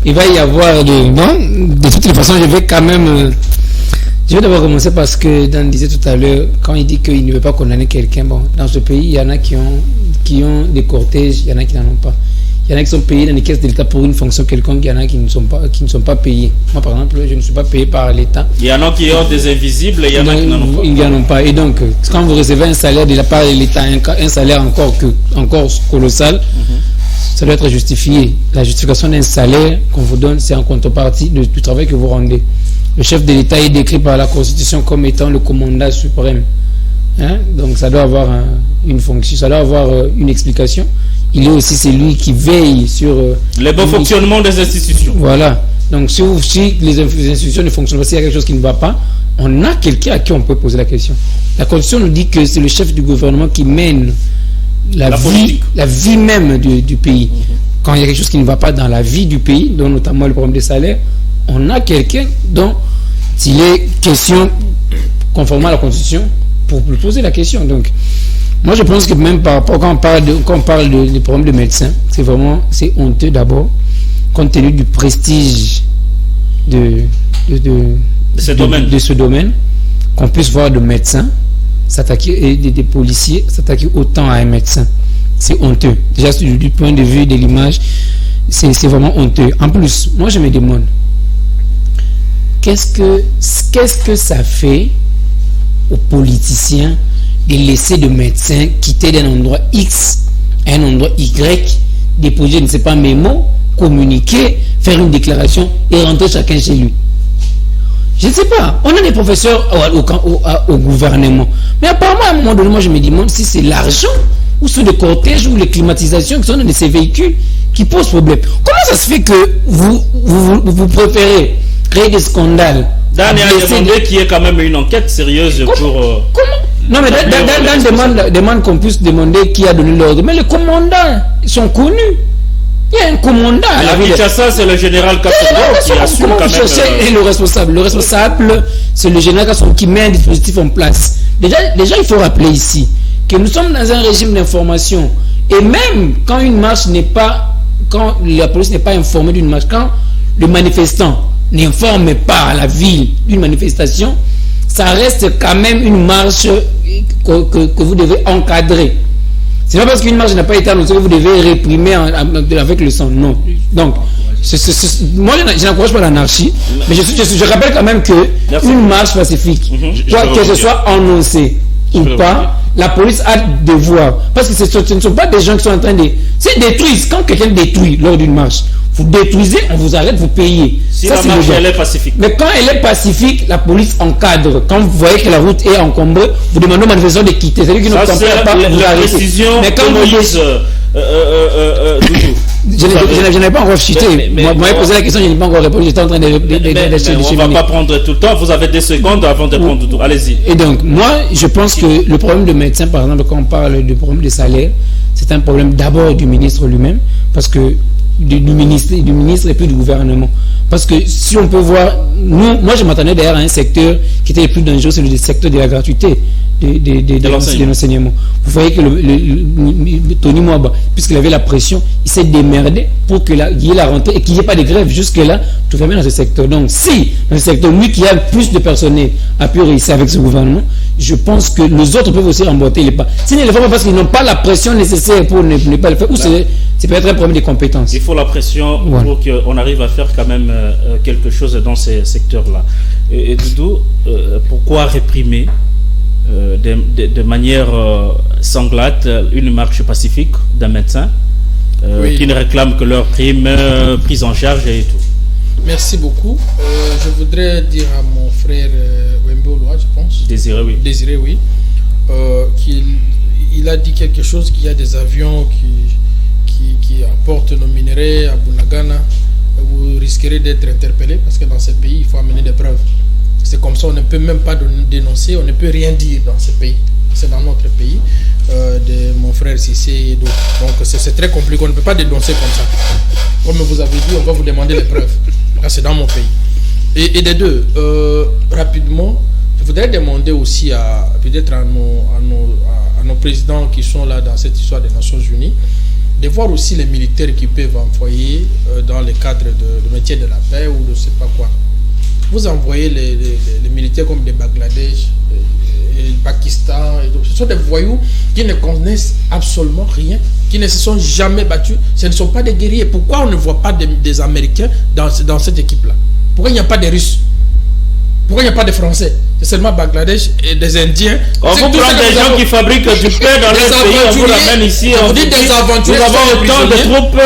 il va y avoir de toutes les façons, je vais quand même. Je vais d'abord commencer parce que Dan disait tout à l'heure, quand il dit qu'il ne veut pas condamner quelqu'un, bon, dans ce pays, il y en a qui ont des cortèges, il y en a qui n'en ont pas. Il y en a qui sont payés dans les caisses de l'État pour une fonction quelconque, il y en a qui ne sont pas payés. Moi, par exemple, je ne suis pas payé par l'État. Il y en a qui ont des invisibles, il y en a qui n'en ont pas. Il n'y en a pas. Et donc, quand vous recevez un salaire de la part de l'État, un salaire encore colossal, ça doit être justifié. La justification d'un salaire qu'on vous donne, c'est en contrepartie du travail que vous rendez. Le chef de l'État est décrit par la Constitution comme étant le commandant suprême. Hein? Donc ça doit avoir une fonction, ça doit avoir une explication. Il est aussi celui qui veille sur le bon fonctionnement des institutions. Voilà. Donc si les institutions ne fonctionnent pas, s'il y a quelque chose qui ne va pas, on a quelqu'un à qui on peut poser la question. La Constitution nous dit que c'est le chef du gouvernement qui mène la vie même du pays. Quand il y a quelque chose qui ne va pas dans la vie du pays, dont notamment le problème des salaires, on a quelqu'un dont il est question, conformément à la Constitution, pour lui poser la question. Donc, moi je pense que même par rapport, quand on parle des problèmes de médecins, c'est honteux d'abord, compte tenu du prestige de ce domaine, qu'on puisse voir de médecins s'attaquer, et des policiers s'attaquer autant à un médecin. C'est honteux. Déjà, du point de vue de l'image, c'est vraiment honteux. En plus, moi je me demande, qu'est-ce que ça fait aux politiciens de laisser de médecins quitter d'un endroit X à un endroit Y, déposer, je ne sais pas, mes mots, communiquer, faire une déclaration et rentrer chacun chez lui? Je ne sais pas. On a des professeurs au gouvernement. Mais apparemment, à un moment donné, moi, je me demande si c'est l'argent ou c'est le cortège ou les climatisations qui sont dans ces véhicules qui posent problème. Comment ça se fait que vous préférez créer des scandales? Dan a demandé qu'il y ait quand même une enquête sérieuse pour... Comment? Non, mais Dan demande qu'on puisse demander qui a donné l'ordre. Mais les commandants, ils sont connus. Il y a un commandant. À Kinshasa, c'est le général Kassongo qui assume quand même... Et le responsable. Le responsable, c'est le général Kassongo qui met un dispositif en place. Déjà, il faut rappeler ici que nous sommes dans un régime d'information. Et même quand une marche n'est pas... Quand la police n'est pas informée d'une marche, quand le manifestant n'informe pas la ville d'une manifestation, ça reste quand même une marche que vous devez encadrer. C'est pas parce qu'une marche n'a pas été annoncée que vous devez réprimer avec le sang. Non. Donc, moi, je n'encourage pas l'anarchie, mais je rappelle quand même qu'une marche pacifique, que ce soit annoncé ou pas, la police a devoir. Parce que ce ne sont pas des gens qui sont en train de... C'est détruire. Quand quelqu'un détruit lors d'une marche, vous détruisez, on vous arrête, vous payez. Si ça, la marche, elle est pacifique. Mais quand elle est pacifique, la police encadre. Quand vous voyez que la route est encombrée, vous demandez aux manifestants de quitter. C'est-à-dire qu'ils ne comprennent pas, vous arrêtez. Mais quand vous je n'ai pas encore chuté. Vous m'avez posé la question, je n'ai pas encore répondu. J'étais en train de on ne va pas prendre tout le temps. Vous avez des secondes avant de prendre tout. Allez-y. Et donc, moi, je pense que le problème de médecin, par exemple, quand on parle du problème des salaires, c'est un problème d'abord du ministre lui-même, parce que du ministre et puis du gouvernement. Parce que si on peut voir, moi je m'attendais d'ailleurs à un secteur qui était le plus dangereux, c'est le secteur de la gratuité de l'enseignement. Vous voyez que Tony Mwaba, puisqu'il avait la pression, il s'est démerdé pour qu'il y ait la rentrée et qu'il n'y ait pas de grève. Jusque-là, tout va bien dans ce secteur. Donc si, dans ce secteur, lui qui a plus de personnel a pu réussir avec ce gouvernement, je pense que les autres peuvent aussi remboîter les pas. S'ils ne le font pas parce qu'ils n'ont pas la pression nécessaire pour ne pas le faire, ou c'est peut-être un problème de compétences. Il faut la pression pour qu'on arrive à faire quand même quelque chose dans ces secteurs-là. Et Doudou, pourquoi réprimer de manière sanglate une marche pacifique d'un médecin qui ne réclame que leur prime, prise en charge et tout? Merci beaucoup. Je voudrais dire à mon frère Wemboloa, je pense. Désiré, oui. Qu'il a dit quelque chose, qu'il y a des avions qui apportent nos minerais à Bunagana. Vous risquerez d'être interpellé parce que dans ce pays, il faut amener des preuves. C'est comme ça, on ne peut même pas dénoncer, on ne peut rien dire dans ce pays. C'est dans notre pays, de mon frère Cissé et d'autres. Donc c'est très compliqué, on ne peut pas dénoncer comme ça. Comme vous avez dit, on va vous demander les preuves. Là, c'est dans mon pays. Et des deux, rapidement, je voudrais demander aussi peut-être à nos présidents qui sont là dans cette histoire des Nations Unies, de voir aussi les militaires qui peuvent envoyer dans le cadre de maintien de la paix ou de je ne sais pas quoi. Vous envoyez les militaires comme des Bangladesh, le Pakistan, et d'autres. Ce sont des voyous qui ne connaissent absolument rien, qui ne se sont jamais battus. Ce ne sont pas des guerriers. Pourquoi on ne voit pas des Américains dans cette équipe-là? Pourquoi il n'y a pas des Russes? Pourquoi il n'y a pas de Français? C'est seulement Bangladesh et des Indiens. On vous prend des gens qui fabriquent du pain dans leur pays, on vous ramène ici. On dit des aventuriers. Nous avons autant de troupes,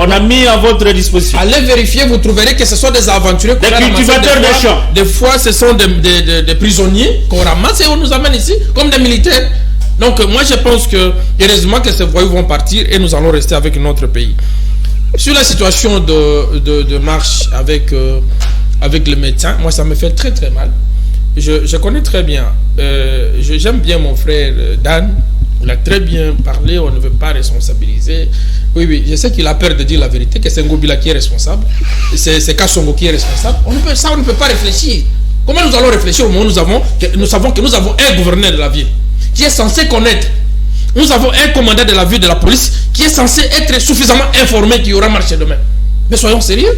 on a mis à votre disposition. Allez vérifier, vous trouverez que ce sont des aventuriers. Des cultivateurs de champs. Des fois, ce sont des prisonniers qu'on ramasse et on nous amène ici comme des militaires. Donc, moi, je pense que, heureusement que ces voyous vont partir et nous allons rester avec notre pays. Sur la situation de marche avec les médecins, moi, ça me fait très très mal. Je connais très bien. J'aime bien mon frère Dan. Il a très bien parlé. On ne veut pas responsabiliser. Oui, je sais qu'il a peur de dire la vérité, que c'est Ngobila qui est responsable. C'est Kassongo qui est responsable. On ne peut pas réfléchir. Comment nous allons réfléchir au moment où nous savons que nous avons un gouverneur de la ville qui est censé connaître. Nous avons un commandant de la ville de la police qui est censé être suffisamment informé qu'il y aura marché demain. Mais soyons sérieux.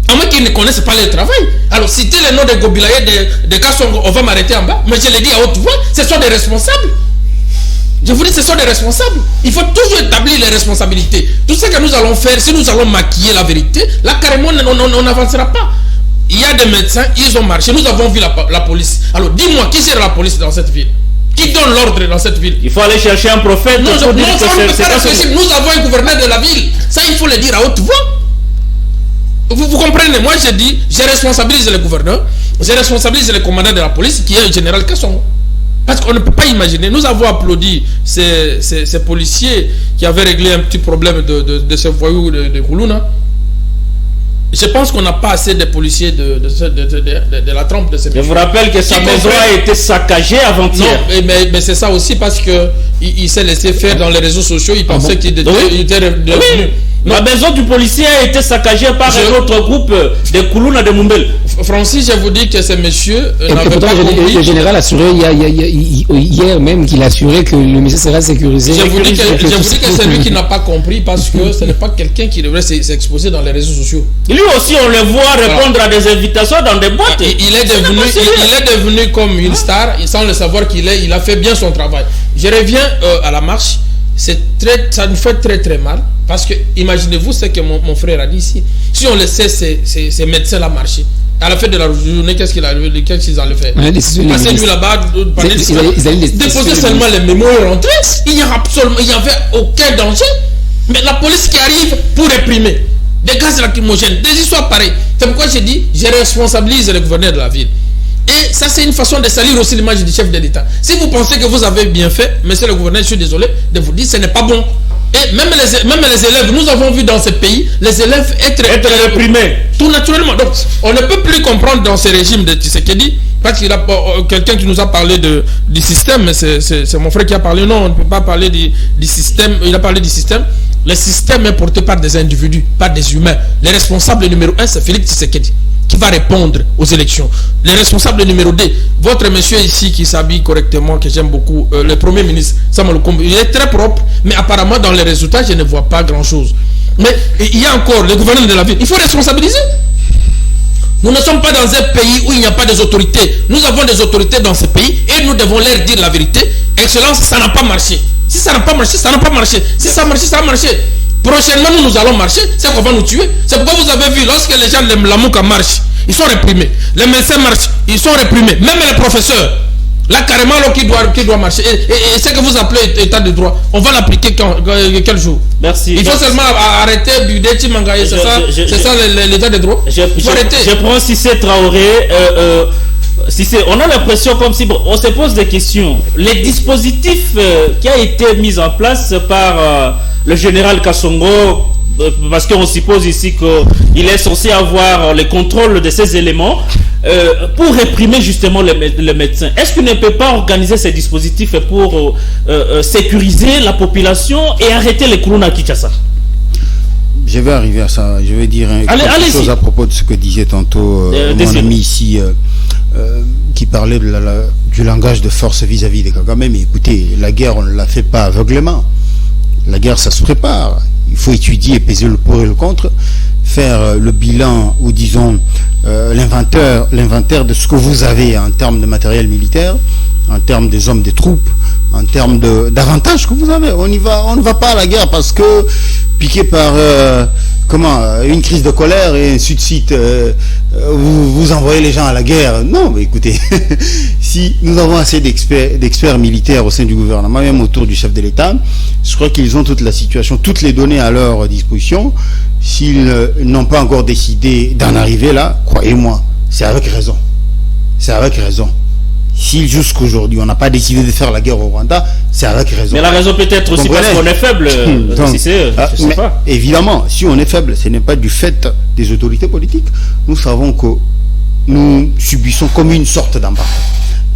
À moins qu'ils ne connaissent pas le travail. Alors, citer le nom de Gobilaye, de Kassongo, on va m'arrêter en bas. Mais je l'ai dit à haute voix, ce sont des responsables. Je vous dis, ce sont des responsables. Il faut toujours établir les responsabilités. Tout ce que nous allons faire, si nous allons maquiller la vérité, là, carrément, on n'avancera pas. Il y a des médecins, ils ont marché. Nous avons vu la police. Alors, dis-moi, qui sert la police dans cette ville? Qui donne l'ordre dans cette ville? Il faut aller chercher un prophète. Non, ça, on ne peut pas réfléchir. Nous avons un gouverneur de la ville. Ça, il faut le dire à haute voix. Vous comprenez? Moi, je dis, je responsabilise le gouverneur, je responsabilise le commandant de la police, qui est le général Kassongo. Parce qu'on ne peut pas imaginer. Nous avons applaudi ces policiers qui avaient réglé un petit problème de ces voyous de Koulouna. Je pense qu'on n'a pas assez de policiers de la trempe de ces policiers. Je vous rappelle que sa maison a été saccagée avant-hier. Non, mais c'est ça aussi parce qu'il s'est laissé faire dans les réseaux sociaux. Il pensait qu'il était revenu. La maison du policier a été saccagée par un autre groupe de Koulouna de Mumbel. Francis, je vous dis que ce monsieur n'avait pas compris. Le général a assuré hier même qu'il a assuré que le monsieur sera sécurisé. Je vous dis que c'est lui qui n'a pas compris parce que ce n'est pas quelqu'un qui devrait s'exposer dans les réseaux sociaux. Lui aussi, on le voit répondre à des invitations dans des boîtes. Il est devenu comme une star, sans le savoir il a fait bien son travail. Je reviens à la marche. Ça nous fait très très mal parce que imaginez-vous ce que mon frère a dit ici. Si on laissait ces médecins-là marcher à la fin de la journée, qu'est-ce qu'ils allaient faire? Passer lui là-bas, déposer seulement les mémos et rentrer. Il n'y avait aucun danger. Mais la police qui arrive pour réprimer des gaz lacrymogènes, des histoires pareilles. C'est pourquoi j'ai dit, je responsabilise le gouverneur de la ville. Et ça, c'est une façon de salir aussi l'image du chef de l'État. Si vous pensez que vous avez bien fait, monsieur le gouverneur, je suis désolé de vous dire, ce n'est pas bon. Et même les élèves, nous avons vu dans ce pays, les élèves être réprimés. Tout naturellement. Donc, on ne peut plus comprendre dans ce régime de Tshisekedi, parce qu'il y a quelqu'un qui nous a parlé du système, mais c'est mon frère qui a parlé. Non, on ne peut pas parler du système. Il a parlé du système. Le système est porté par des individus, par des humains. Le responsable numéro 1, c'est Félix Tshisekedi, qui va répondre aux élections. Le responsable numéro 2, votre monsieur ici qui s'habille correctement, que j'aime beaucoup, le premier ministre, Samuel Kombo, il est très propre, mais apparemment dans les résultats, je ne vois pas grand-chose. Mais il y a encore le gouverneur de la ville. Il faut responsabiliser. Nous ne sommes pas dans un pays où il n'y a pas des autorités. Nous avons des autorités dans ce pays et nous devons leur dire la vérité. Excellence, ça n'a pas marché. Si ça n'a pas marché, ça n'a pas marché. Si ça a marché, ça a marché. Prochainement, nous allons marcher, c'est qu'on va nous tuer. C'est pourquoi vous avez vu, lorsque les gens de la Mouka marchent, ils sont réprimés. Les médecins marchent, ils sont réprimés. Même les professeurs. Là, carrément, qui doit marcher. Et ce que vous appelez état de droit, on va l'appliquer quel jour? Merci. Il faut seulement arrêter Budeti Mangaye. C'est ça l'état de droit? Il faut arrêter. Je prends Cissé Traoré. On a l'impression comme si on se pose des questions. Les dispositifs qui a été mis en place par le général Kassongo, parce qu'on suppose ici qu'il est censé avoir le contrôle de ces éléments pour réprimer justement les médecins. Est-ce qu'il ne peut pas organiser ces dispositifs pour sécuriser la population et arrêter les Koulouna à Kinshasa? Je vais arriver à ça. Je vais dire quelque chose à propos de ce que disait tantôt mon ami ici qui parlait du langage de force vis-à-vis des Kagame. Mais écoutez, la guerre, on ne la fait pas aveuglément. La guerre, ça se prépare. Il faut étudier, peser le pour et le contre, faire le bilan ou disons l'inventaire de ce que vous avez en termes de matériel militaire, en termes des hommes, des troupes, en termes d'avantages que vous avez. On ne va pas à la guerre parce que piqué par une crise de colère et ainsi de suite, vous envoyez les gens à la guerre. Non, mais écoutez, si nous avons assez d'experts militaires au sein du gouvernement, même autour du chef de l'État, je crois qu'ils ont toute la situation, toutes les données à leur disposition. S'ils n'ont pas encore décidé d'en arriver là, croyez-moi, c'est avec raison. C'est avec raison. Si jusqu'aujourd'hui on n'a pas décidé de faire la guerre au Rwanda, c'est avec raison. Mais la raison peut-être aussi parce qu'on est faible. Donc, si c'est, je sais pas. Évidemment, si on est faible, ce n'est pas du fait des autorités politiques. Nous savons que nous subissons comme une sorte d'embargo.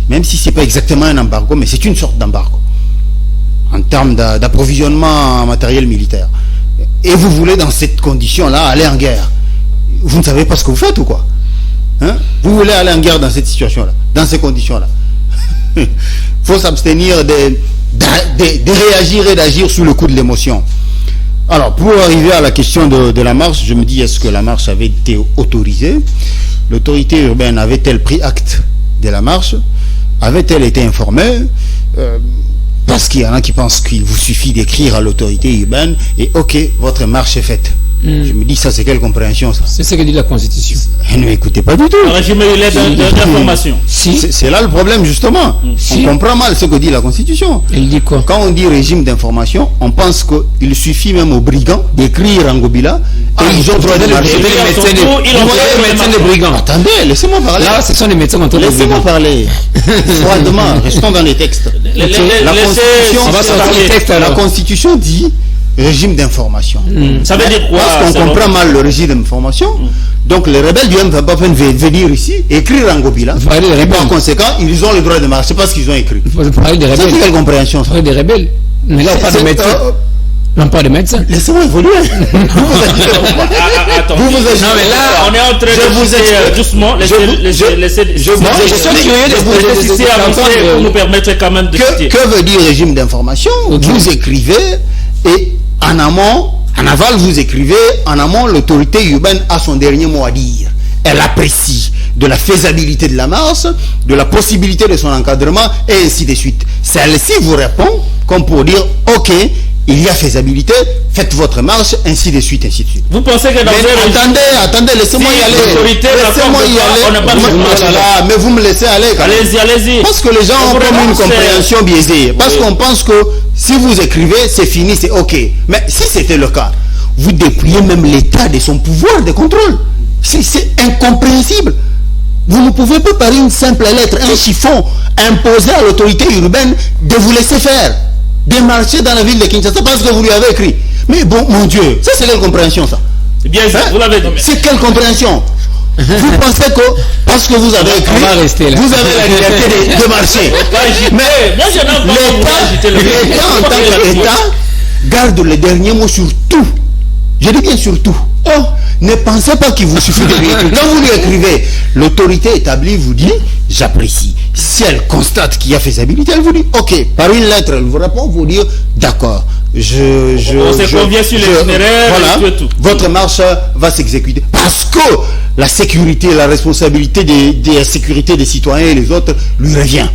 Même si ce n'est pas exactement un embargo, mais c'est une sorte d'embargo. En termes d'approvisionnement en matériel militaire. Et vous voulez dans cette condition-là aller en guerre. Vous ne savez pas ce que vous faites ou quoi? Vous voulez aller en guerre dans cette situation-là, dans ces conditions-là. Il faut s'abstenir de réagir et d'agir sous le coup de l'émotion. Alors, pour arriver à la question de la marche, je me dis, est-ce que la marche avait été autorisée? L'autorité urbaine avait-elle pris acte de la marche? Avait-elle été informée? Parce qu'il y en a qui pensent qu'il vous suffit d'écrire à l'autorité urbaine et ok, votre marche est faite. Je me dis, ça c'est quelle compréhension ça? C'est ce que dit la Constitution. Et ne écoutez pas du tout. Le régime d'information. C'est là le problème justement. On comprend mal ce que dit la Constitution. Il dit quoi? Quand on dit régime d'information, on pense qu'il suffit même aux brigands d'écrire en Gobila et ils ont droit de marcher. Les médecins des brigands. Attendez, laissez-moi parler. Là, ce sont les médecins contre les brigands. Laissez-moi parler. Froidement, restons dans les textes. La Constitution dit régime d'information. Ça veut dire quoi? Parce qu'on comprend mal le régime d'information. Donc les rebelles du M23 peuvent venir ici, écrire en Gobila. Par conséquent, ils ont le droit de marcher parce qu'ils ont écrit. Vous parlez des rebelles. C'est quelle compréhension ça? Vous parlez des rebelles. Mais là, on parle de médecins. On parle de médecins. Laissez-moi évoluer. Attends. Non, mais là, on est en train de vous doucement. Je suis curieux pour nous permettre quand même de citer. Que veut dire régime d'information? Vous écrivez et en amont, en aval, vous écrivez, en amont, l'autorité urbaine a son dernier mot à dire. Elle apprécie de la faisabilité de la marche, de la possibilité de son encadrement, et ainsi de suite. Celle-ci vous répond comme pour dire, ok, il y a faisabilité, faites votre marche, ainsi de suite, ainsi de suite. Vous pensez que dans attendez, laissez-moi y aller. Laissez-moi y aller. Mais vous me laissez aller. Allez-y. Parce que les gens ont comme une compréhension biaisée. Parce qu'on pense que si vous écrivez, c'est fini, c'est ok. Mais si c'était le cas, vous dépouillez même l'État de son pouvoir de contrôle. C'est incompréhensible. Vous ne pouvez pas par une simple lettre, un chiffon, imposer à l'autorité urbaine de vous laisser faire, de marcher dans la ville de Kinshasa parce que vous lui avez écrit. Mais bon, mon Dieu, ça c'est quelle compréhension ça? Bien, vous l'avez dit. C'est quelle compréhension? Vous pensez que parce que vous avez écrit, vous avez la liberté de marcher. Mais l'État en tant qu'État garde le dernier mot sur tout. Je dis bien sur tout. Oh, ne pensez pas qu'il vous suffit de lui écrire. Quand vous lui écrivez, l'autorité établie vous dit, j'apprécie. Si elle constate qu'il y a faisabilité, elle vous dit, ok. Par une lettre, elle vous répond, vous dire, d'accord. On se convient sur l'itinéraire. Voilà, votre marche va s'exécuter. Parce que la sécurité, la responsabilité de la sécurité des citoyens et les autres lui revient.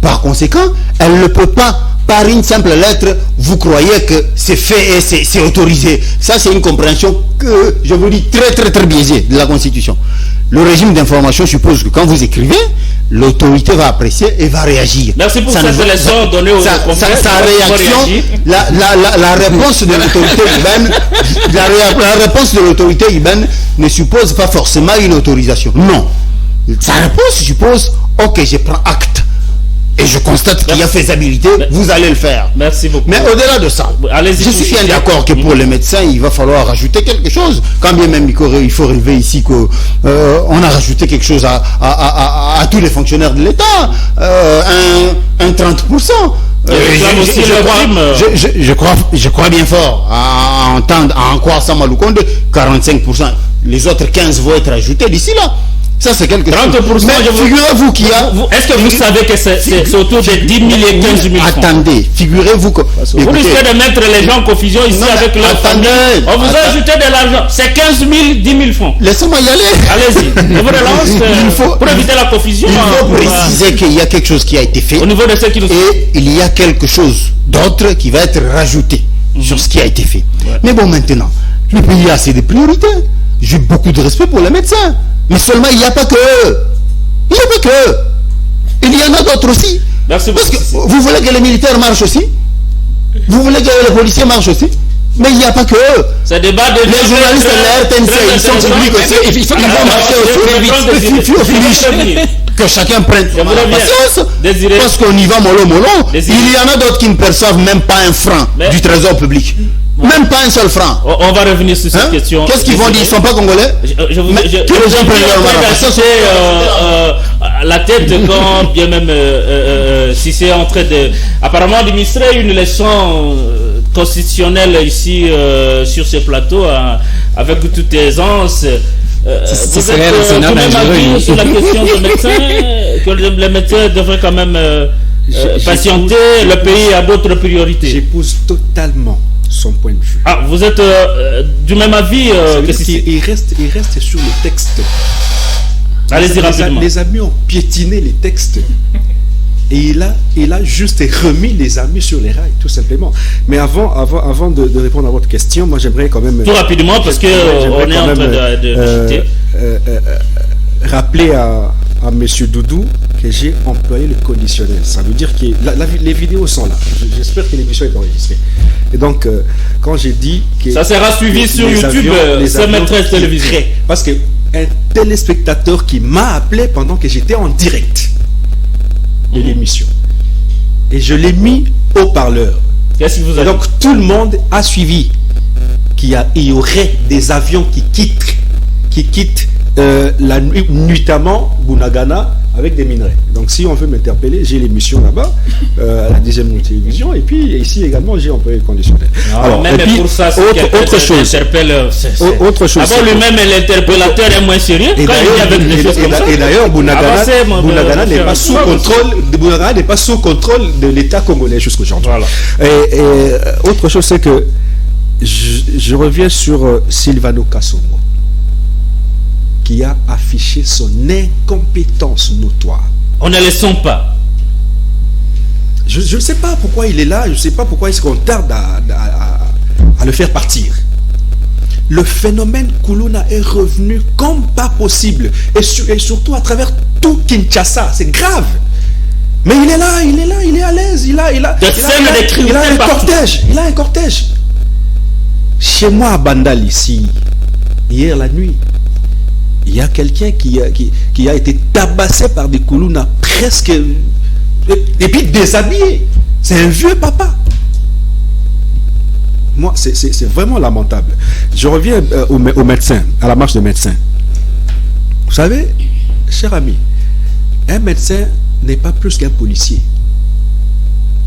Par conséquent, elle ne peut pas, par une simple lettre, vous croyez que c'est fait et c'est autorisé. Ça, c'est une compréhension que, je vous dis, très biaisée de la Constitution. Le régime d'information suppose que quand vous écrivez, l'autorité va apprécier et va réagir. Merci pour cette leçon donnée aux confrères. Sa réaction, la réponse de l'autorité urbaine, la réponse de l'autorité urbaine ne suppose pas forcément une autorisation. Non. Sa réponse suppose, ok, je prends acte. Et je constate qu'il y a faisabilité, vous allez le faire. Merci beaucoup. Mais au-delà de ça, je suis bien d'accord que pour les médecins, il va falloir rajouter quelque chose. Quand bien même il faut relever ici qu'on a rajouté quelque chose à tous les fonctionnaires de l'État. Un 30%. Je crois bien fort à en croire ça Maloukonde, 45%. Les autres 15 vont être ajoutés d'ici là. Ça, c'est quelque chose. 30%. Mais figurez-vous qu'il y a... Est-ce que vous savez que c'est autour de 10 000 et 15 000 francs? Attendez, figurez-vous que... Vous risquez de mettre les gens en confusion ici avec leur famille. On vous a ajouté de l'argent. C'est 15 000, 10 000 francs. Laissez-moi y aller. Allez-y. Je vous relance pour éviter la confusion. Il faut préciser qu'il y a quelque chose qui a été fait. Au niveau de ceux qui nous... Et il y a quelque chose d'autre qui va être rajouté sur ce qui a été fait. Ouais. Mais bon, maintenant, Le pays a assez de priorités. J'ai beaucoup de respect pour les médecins. Mais seulement, il n'y a pas que eux. Il n'y a pas que eux. Il y en a d'autres aussi. Merci Parce que beaucoup. vous voulez que les militaires marchent aussi. Vous voulez que les policiers marchent aussi. Mais il n'y a pas que eux. Ce débat de Les journalistes de la RTNC, ils sont publics aussi. Il faut qu'ils vont marcher aussi. Il faut que chacun prenne Je vous reviens. patience. Désiré. Parce qu'on y va mollo. Désiré. Il y en a d'autres qui ne perçoivent même pas un franc Mais- du trésor public. Même pas un seul franc. On va revenir sur cette Hein? question. Qu'est-ce qu'ils vont dire? Ils ne sont pas congolais? Je Mais que les gens prennent leur d'acheter la tête quand bien même si c'est en train de apparemment administrer une leçon constitutionnelle ici sur ce plateau avec toute aisance. Vous serait êtes le Sénat quand même dangereux, avis oui. sur la question des médecins que les médecins devraient quand même patienter. Le pays a d'autres priorités. J'épouse totalement son point de vue. Ah, vous êtes du même avis que C'est-à-dire si. qu'il reste sur le texte. Allez-y rapidement. Les amis ont piétiné les textes. Et il a juste remis les amis sur les rails, tout simplement. Mais avant de répondre à votre question, moi j'aimerais quand même... Tout rapidement, parce que j'aimerais on est quand en train même, de chuter. rappeler à M. Doudou que j'ai employé le conditionnel. Ça veut dire que les vidéos sont là. J'espère que l'émission est enregistrée. Et donc, quand j'ai dit que... Ça sera suivi sur les YouTube, les c'est maîtresse télévision. Parce que un téléspectateur qui m'a appelé pendant que j'étais en direct de l'émission. Et je l'ai mis au parleur. Qu'est-ce que vous Et avez donc tout le monde a suivi qu'il y aurait des avions qui quittent la nuit, nuitamment Bunagana avec des minerais. Donc si on veut m'interpeller, j'ai l'émission là-bas, à la 10e télévision, et puis ici également j'ai employé le conditionnel. Alors, même et puis, pour ça, autre chose. Autre chose. D'abord, lui-même, l'interpellateur est moins sérieux Et quand il vient avec des choses comme ça. d'ailleurs, Avancez, Bunagana n'est mon pas cher. sous contrôle. Bunagana n'est pas sous contrôle de l'État congolais jusqu'aujourd'hui. Voilà. Et autre chose, c'est que je reviens sur Silvano Kasongo, qui a affiché son incompétence notoire. On ne le sent pas. Je ne sais pas pourquoi il est là, je ne sais pas pourquoi est-ce qu'on tarde à le faire partir. Le phénomène Kuluna est revenu comme pas possible, et surtout à travers tout Kinshasa, c'est grave. Mais il est là, il est à l'aise, il a un cortège. Chez moi à Bandal ici, hier la nuit, il y a quelqu'un qui a été tabassé par des Kuluna presque, et puis déshabillé. C'est un vieux papa. Moi, c'est vraiment lamentable. Je reviens aux médecins, à la marche des médecins. Vous savez, cher ami, un médecin n'est pas plus qu'un policier.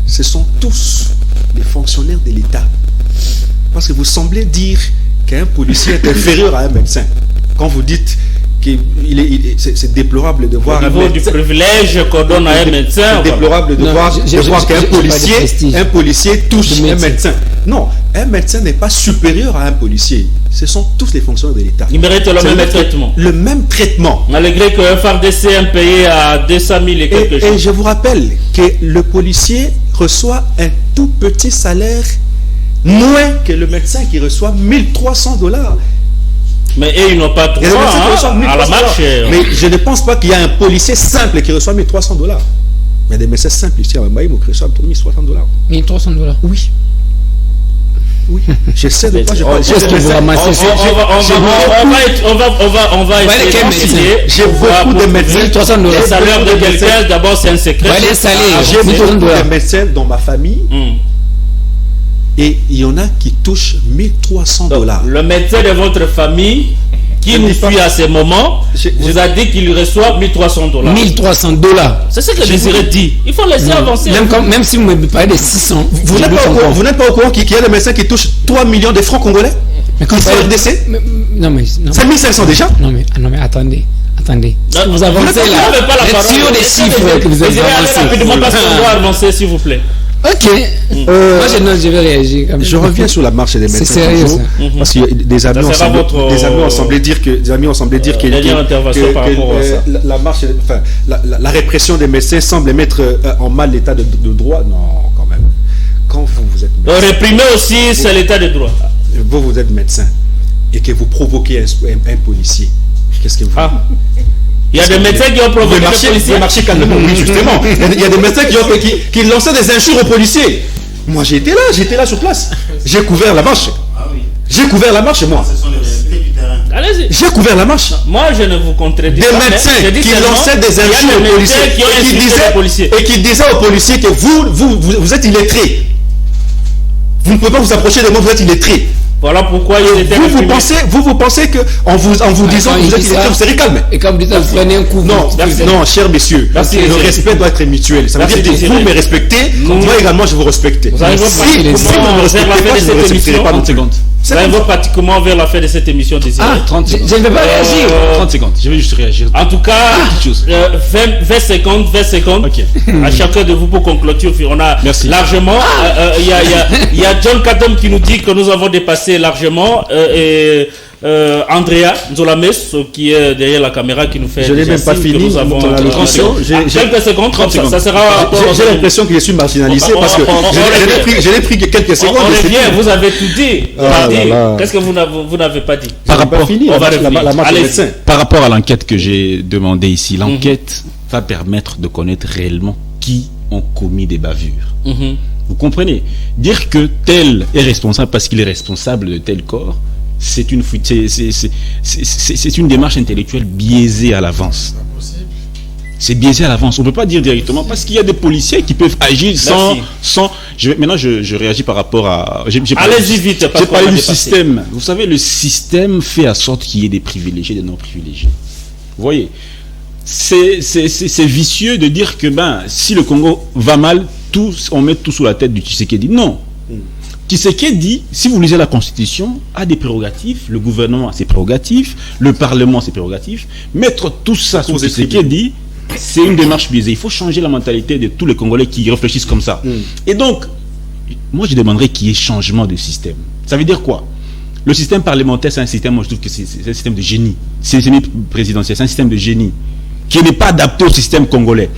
Ce sont tous des fonctionnaires de l'État. Parce que vous semblez dire qu'un policier est inférieur à un médecin. Quand vous dites que c'est déplorable de voir Au niveau du privilège qu'on donne à un médecin. C'est déplorable de voir qu'un policier touche un médecin. Non, un médecin n'est pas supérieur à un policier. Ce sont tous les fonctionnaires de l'État. Ils méritent le même traitement. Le même traitement. Malgré qu'un FARDC est payé à 200 000 et quelque chose. Et je vous rappelle que le policier reçoit un tout petit salaire, moins que le médecin qui reçoit $1,300. Mais eux, ils n'ont pas droit à la marche. Mais je ne pense pas qu'il y a un policier simple qui reçoit $1,300. Il y a des médecins simples ici à Mbaïmo qui reçoivent $1,300. $1,300. Oui. Oui. Je sais de quoi je parle. On va essayer. J'ai beaucoup de médecins. Les salaires de quelqu'un, d'abord, c'est un secret. J'ai beaucoup de médecins dans ma famille. Et il y en a qui touchent $1,300. Le médecin de votre famille qui nous suit à ces moments vous a dit qu'il reçoit $1,300. $1,300. C'est ce que Désiré dit. Il faut laisser avancer. Même si vous me parlez de 600. Vous n'êtes pas au courant qu'il y a des médecins qui touchent 3 millions de francs congolais? Mais quand c'est RDC? Non mais c'est 1,500 déjà? Non mais attendez. Vous avancez là. Sur des chiffres que vous avez avancés. Rapidement parce qu'on doit avancer, s'il vous plaît. Ok. Moi je vais réagir. Je reviens sur la marche des médecins. C'est sérieux ça. Parce que des amis ont semblé dire que la marche, enfin la répression des médecins semble mettre en mal l'état de droit. Non, quand même. Quand vous êtes médecin, réprimer aussi, c'est l'état de droit. Vous êtes médecin. et que vous provoquez un policier, qu'est-ce que vous... Il y a des médecins qui ont provoqué des policiers. Vous marchez calmement, oui, justement. Il y a des médecins qui lançaient des injures aux policiers. Moi, j'étais là sur place. J'ai couvert la marche. J'ai couvert la marche, moi. Ce sont les réalités du terrain. Allez-y. J'ai couvert la marche. Moi, je ne vous contredis pas. Des médecins qui lançaient des injures aux policiers et qui disaient aux policiers que vous êtes illettrés. Vous ne pouvez pas vous approcher de moi, vous êtes illettrés. Voilà pourquoi ils étaient vous pensez que en vous disant que vous êtes illettrés, vous serez calme. Et quand vous dites vous prenez un coup, non, chers messieurs, le respect doit être mutuel. Ça veut dire que vous me respectez, moi également je vous respecte. Vous arrivez pratiquement vers la fin de cette émission. Vous arrivez pratiquement vers la fin de cette émission. 30 secondes. Je ne vais pas réagir. 30 secondes, je vais juste réagir. En tout cas, 20 secondes. À chacun de vous pour conclure. On a largement. Il y a John Kadom qui nous dit que nous avons dépassé largement. Andrea Nzolames qui est derrière la caméra qui nous fait. Je n'ai même pas fini. Nous avons 30 secondes. Quelques secondes. 30 secondes. Ça sera. J'ai l'impression que je suis marginalisé parce que je n'ai pris que quelques secondes. On revient. Vous avez tout dit. Qu'est-ce que vous n'avez pas dit? Par rapport, par rapport à l'enquête que j'ai demandé ici, l'enquête va permettre de connaître réellement qui ont commis des bavures. Vous comprenez? Dire que tel est responsable parce qu'il est responsable de tel corps, c'est une fuite, c'est une démarche intellectuelle biaisée à l'avance. C'est biaisé à l'avance. On ne peut pas dire directement parce qu'il y a des policiers qui peuvent agir sans. Maintenant, je réagis par rapport à. Allez-y vite. J'ai parlé du système. Vous savez, le système fait en sorte qu'il y ait des privilégiés et des non privilégiés. Vous voyez, c'est vicieux de dire que si le Congo va mal, on met tout sous la tête du Tshisekedi. Non. Tshisekedi, si vous lisez la Constitution, a des prérogatives, le gouvernement a ses prérogatives, le Parlement a ses prérogatives. Mettre tout ça sous Tshisekedi, c'est une démarche biaisée. Il faut changer la mentalité de tous les Congolais qui réfléchissent comme ça. Et donc, moi je demanderais qu'il y ait changement de système. Ça veut dire quoi? Le système parlementaire, c'est un système, moi je trouve que c'est un système de génie. C'est un système présidentiel, c'est un système de génie qui n'est pas adapté au système congolais.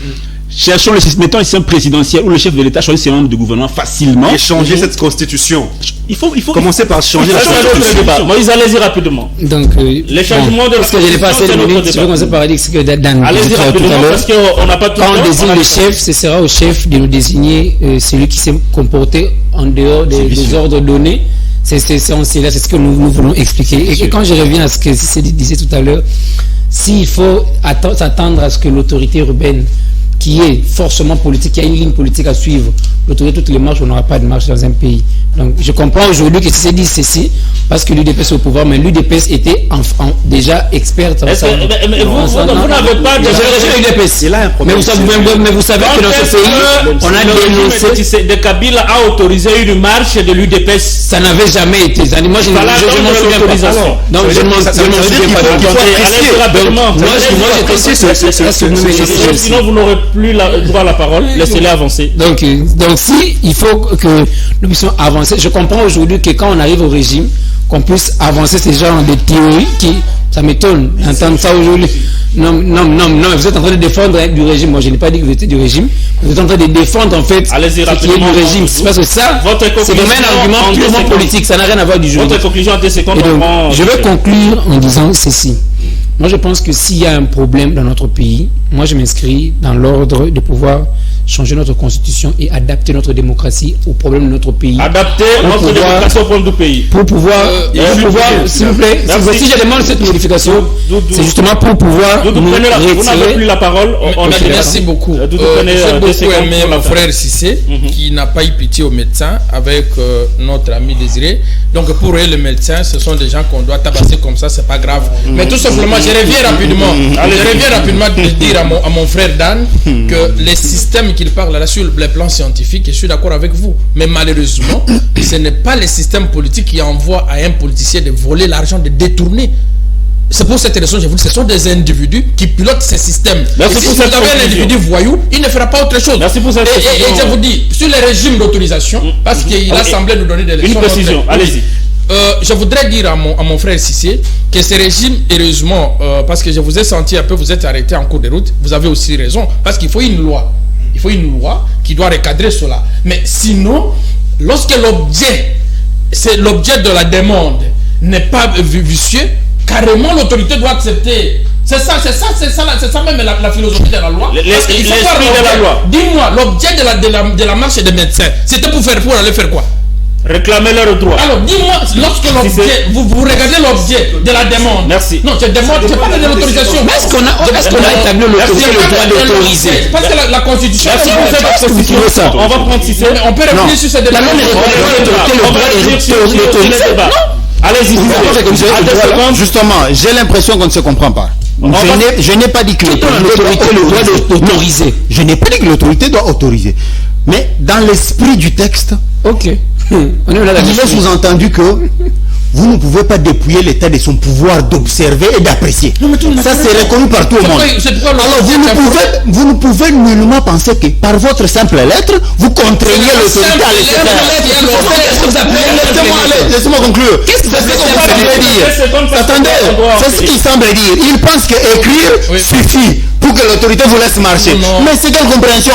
Cherchons mettons un système présidentiel où le chef de l'État choisit ses membres de gouvernement facilement. Et changer cette constitution. Il faut commencer par changer la constitution. Moïse, allez-y rapidement. Donc, les changements de la parce que je n'ai pas assez de minutes, je vais commencer par dire que dans allez-y rapidement parce qu'on n'a pas tout le temps. Quand on désigne le chef, ce sera au chef de nous désigner celui qui s'est comporté en dehors des ordres donnés. C'est ce que nous voulons expliquer. Et quand je reviens à ce que Cédric disait tout à l'heure, s'il faut s'attendre à ce que l'autorité urbaine qui est forcément politique, qui a une ligne politique à suivre, l'autorité toutes les marches, on n'aura pas de marche dans un pays. Donc je comprends aujourd'hui que c'est dit ceci parce que l'UDPS est au pouvoir, mais l'UDPS était déjà experte en ça. Mais vous n'avez pas de l'UDPS. Mais vous savez que dans ce pays, on a dénoncé. De Kabila a autorisé une marche de l'UDPS. Ça n'avait jamais été. Moi, je ne m'en souviens pas. Donc je ne m'en souviens pas. Sinon, vous n'aurez plus le droit à la parole. Laissez-les avancer. Donc si il faut que nous puissions avancer, je comprends aujourd'hui que quand on arrive au régime, qu'on puisse avancer ces genres de théories qui, ça m'étonne d'entendre ça aujourd'hui. Non, vous êtes en train de défendre du régime. Moi, je n'ai pas dit que vous étiez du régime. Vous êtes en train de défendre en fait ce qui est du régime. Parce que ça, c'est vraiment un argument purement politique. Ça n'a rien à voir du juridique. Votre conclusion en 2 secondes. Je vais conclure en disant ceci. Moi, je pense que s'il y a un problème dans notre pays, moi, je m'inscris dans l'ordre de pouvoir changer notre constitution et adapter notre démocratie aux problèmes de notre pays. Adapter notre démocratie aux problèmes du pays. Pour pouvoir, s'il vous plaît, si je demande cette modification, c'est justement pour pouvoir vous n'avez plus la parole. Merci beaucoup. J'ai beaucoup aimé mon frère Cissé, qui n'a pas eu pitié aux médecins avec notre ami Désiré. Donc pour eux, les médecins, ce sont des gens qu'on doit tabasser comme ça, c'est pas grave. Mais tout simplement, je reviens rapidement de dire à mon frère Dan que les systèmes qu'il parle là sur le plan scientifique, et je suis d'accord avec vous. Mais malheureusement, ce n'est pas les systèmes politiques qui envoient à un politicien de voler l'argent, de détourner. C'est pour cette raison que je vous dis, ce sont des individus qui pilotent ces systèmes. Et si vous avez un individu voyou, il ne fera pas autre chose. Merci pour cette et je vous dis, sur les régimes d'autorisation, parce qu'il a semblé nous donner des leçons. Une précision, allez-y. Je voudrais dire à mon frère Cissé que ces régimes, heureusement, parce que je vous ai senti un peu, vous êtes arrêté en cours de route, vous avez aussi raison, parce qu'il faut une loi. Il faut une loi qui doit recadrer cela. Mais sinon, lorsque c'est l'objet de la demande n'est pas vicieux, carrément l'autorité doit accepter. C'est ça même la philosophie de la loi. L'esprit de la loi. Dis-moi, l'objet de la marche des médecins, c'était pour aller faire quoi? Réclamer leurs droits. Alors dis-moi, lorsque l'objet, vous regardez l'objet de la demande. Merci. Non, c'est pas de l'autorisation. Mais est-ce qu'on a établi l'autorité, le droit d'autoriser? Parce que la Constitution. Merci pour cette constitution. On va prendre Cissé. On peut revenir sur cette débat. La loi ne l'autorité. Allez-y. Justement, j'ai l'impression qu'on ne se comprend pas. Je n'ai pas dit que l'autorité doit autoriser. Je n'ai pas dit que l'autorité doit autoriser. Mais dans l'esprit du texte, ok. On est là. il est sous-entendu que vous ne pouvez pas dépouiller l'État de son pouvoir d'observer et d'apprécier. Ça, c'est reconnu partout au monde. Alors, vous ne pouvez nullement penser que par votre simple lettre, vous contraignez l'autorité à laisser. Laissez-moi conclure. Qu'est-ce que ça semble dire? Attendez, c'est ce qu'il semble dire. Il pense qu'écrire suffit pour que l'autorité vous laisse marcher. Mais c'est quelle compréhension?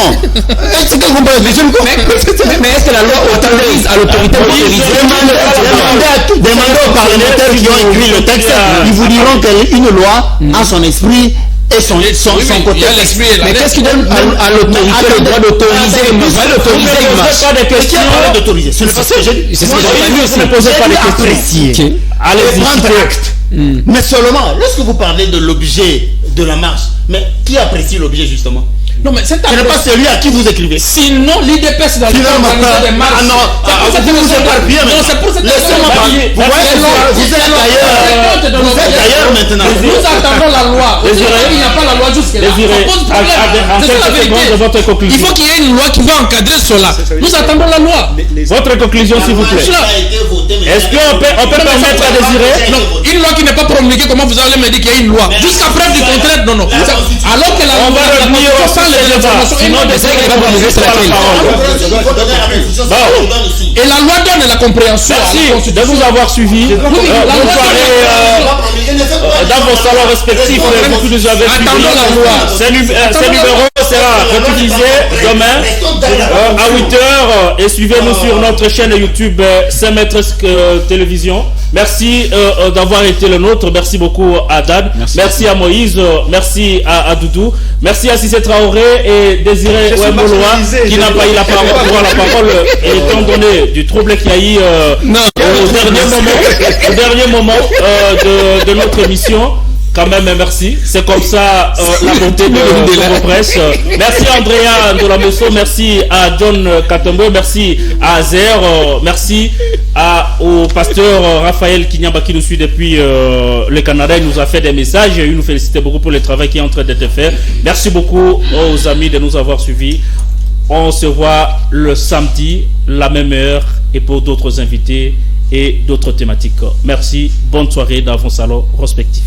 C'est quelle compréhension? Mais est-ce que la loi autorise à l'autorité d'autoriser? Demandez aux parlementaires qui ont écrit le texte, ils vous diront qu'une loi a son esprit et son côté. Mais qu'est-ce qui donne à l'autorité le droit d'autoriser? Il ne va l'autoriser, il marche. Pas de questions d'autoriser. C'est ce que j'ai dit. C'est ce que j'ai dit. Ne posez pas de questions. Allez prendre acte. Mais seulement, lorsque vous parlez de l'objet de la marche, mais qui apprécie l'objet justement? Non, mais c'est ce n'est pas celui à qui vous écrivez. Sinon, l'IDPS dans le des marches. Vous éparpillez. Non, c'est pour cette raison. Vous êtes ailleurs maintenant. Nous attendons la loi. Il n'y a pas la loi jusque-là. Il faut qu'il y ait une loi qui va encadrer cela. Nous attendons la loi. Votre conclusion, s'il vous plaît. Est-ce qu'on peut permettre à Désiré? Non, une loi qui n'est pas promulguée, comment vous allez me dire qu'il y a une loi? Jusqu'à preuve du contraire, non. Alors que la loi va revenir et la loi donne la compréhension. Merci de nous avoir suivis. Dans vos salons respectifs, vous nous avez suivis. Ce numéro sera utilisé demain à 8h et suivez-nous sur notre chaîne YouTube Saint-Maître Télévision. Merci d'avoir été le nôtre. Merci beaucoup à Dan. Merci à Moïse. Merci à Doudou. Merci à Cissé Traoré et Désiré Ouemboloa qui n'a pas eu la parole étant donné du trouble qu'il y a eu au dernier moment de notre émission. Quand même, merci. C'est comme ça la bonté de vos presse. Merci à Andrea Ndolamoso, merci à John Katombo, merci à Azer, merci au pasteur Raphaël Kinyamba qui nous suit depuis le Canada. Il nous a fait des messages. Il nous félicite beaucoup pour le travail qui est en train d'être fait. Merci beaucoup aux amis de nous avoir suivis. On se voit le samedi, la même heure, et pour d'autres invités et d'autres thématiques. Merci. Bonne soirée dans vos salons respectifs.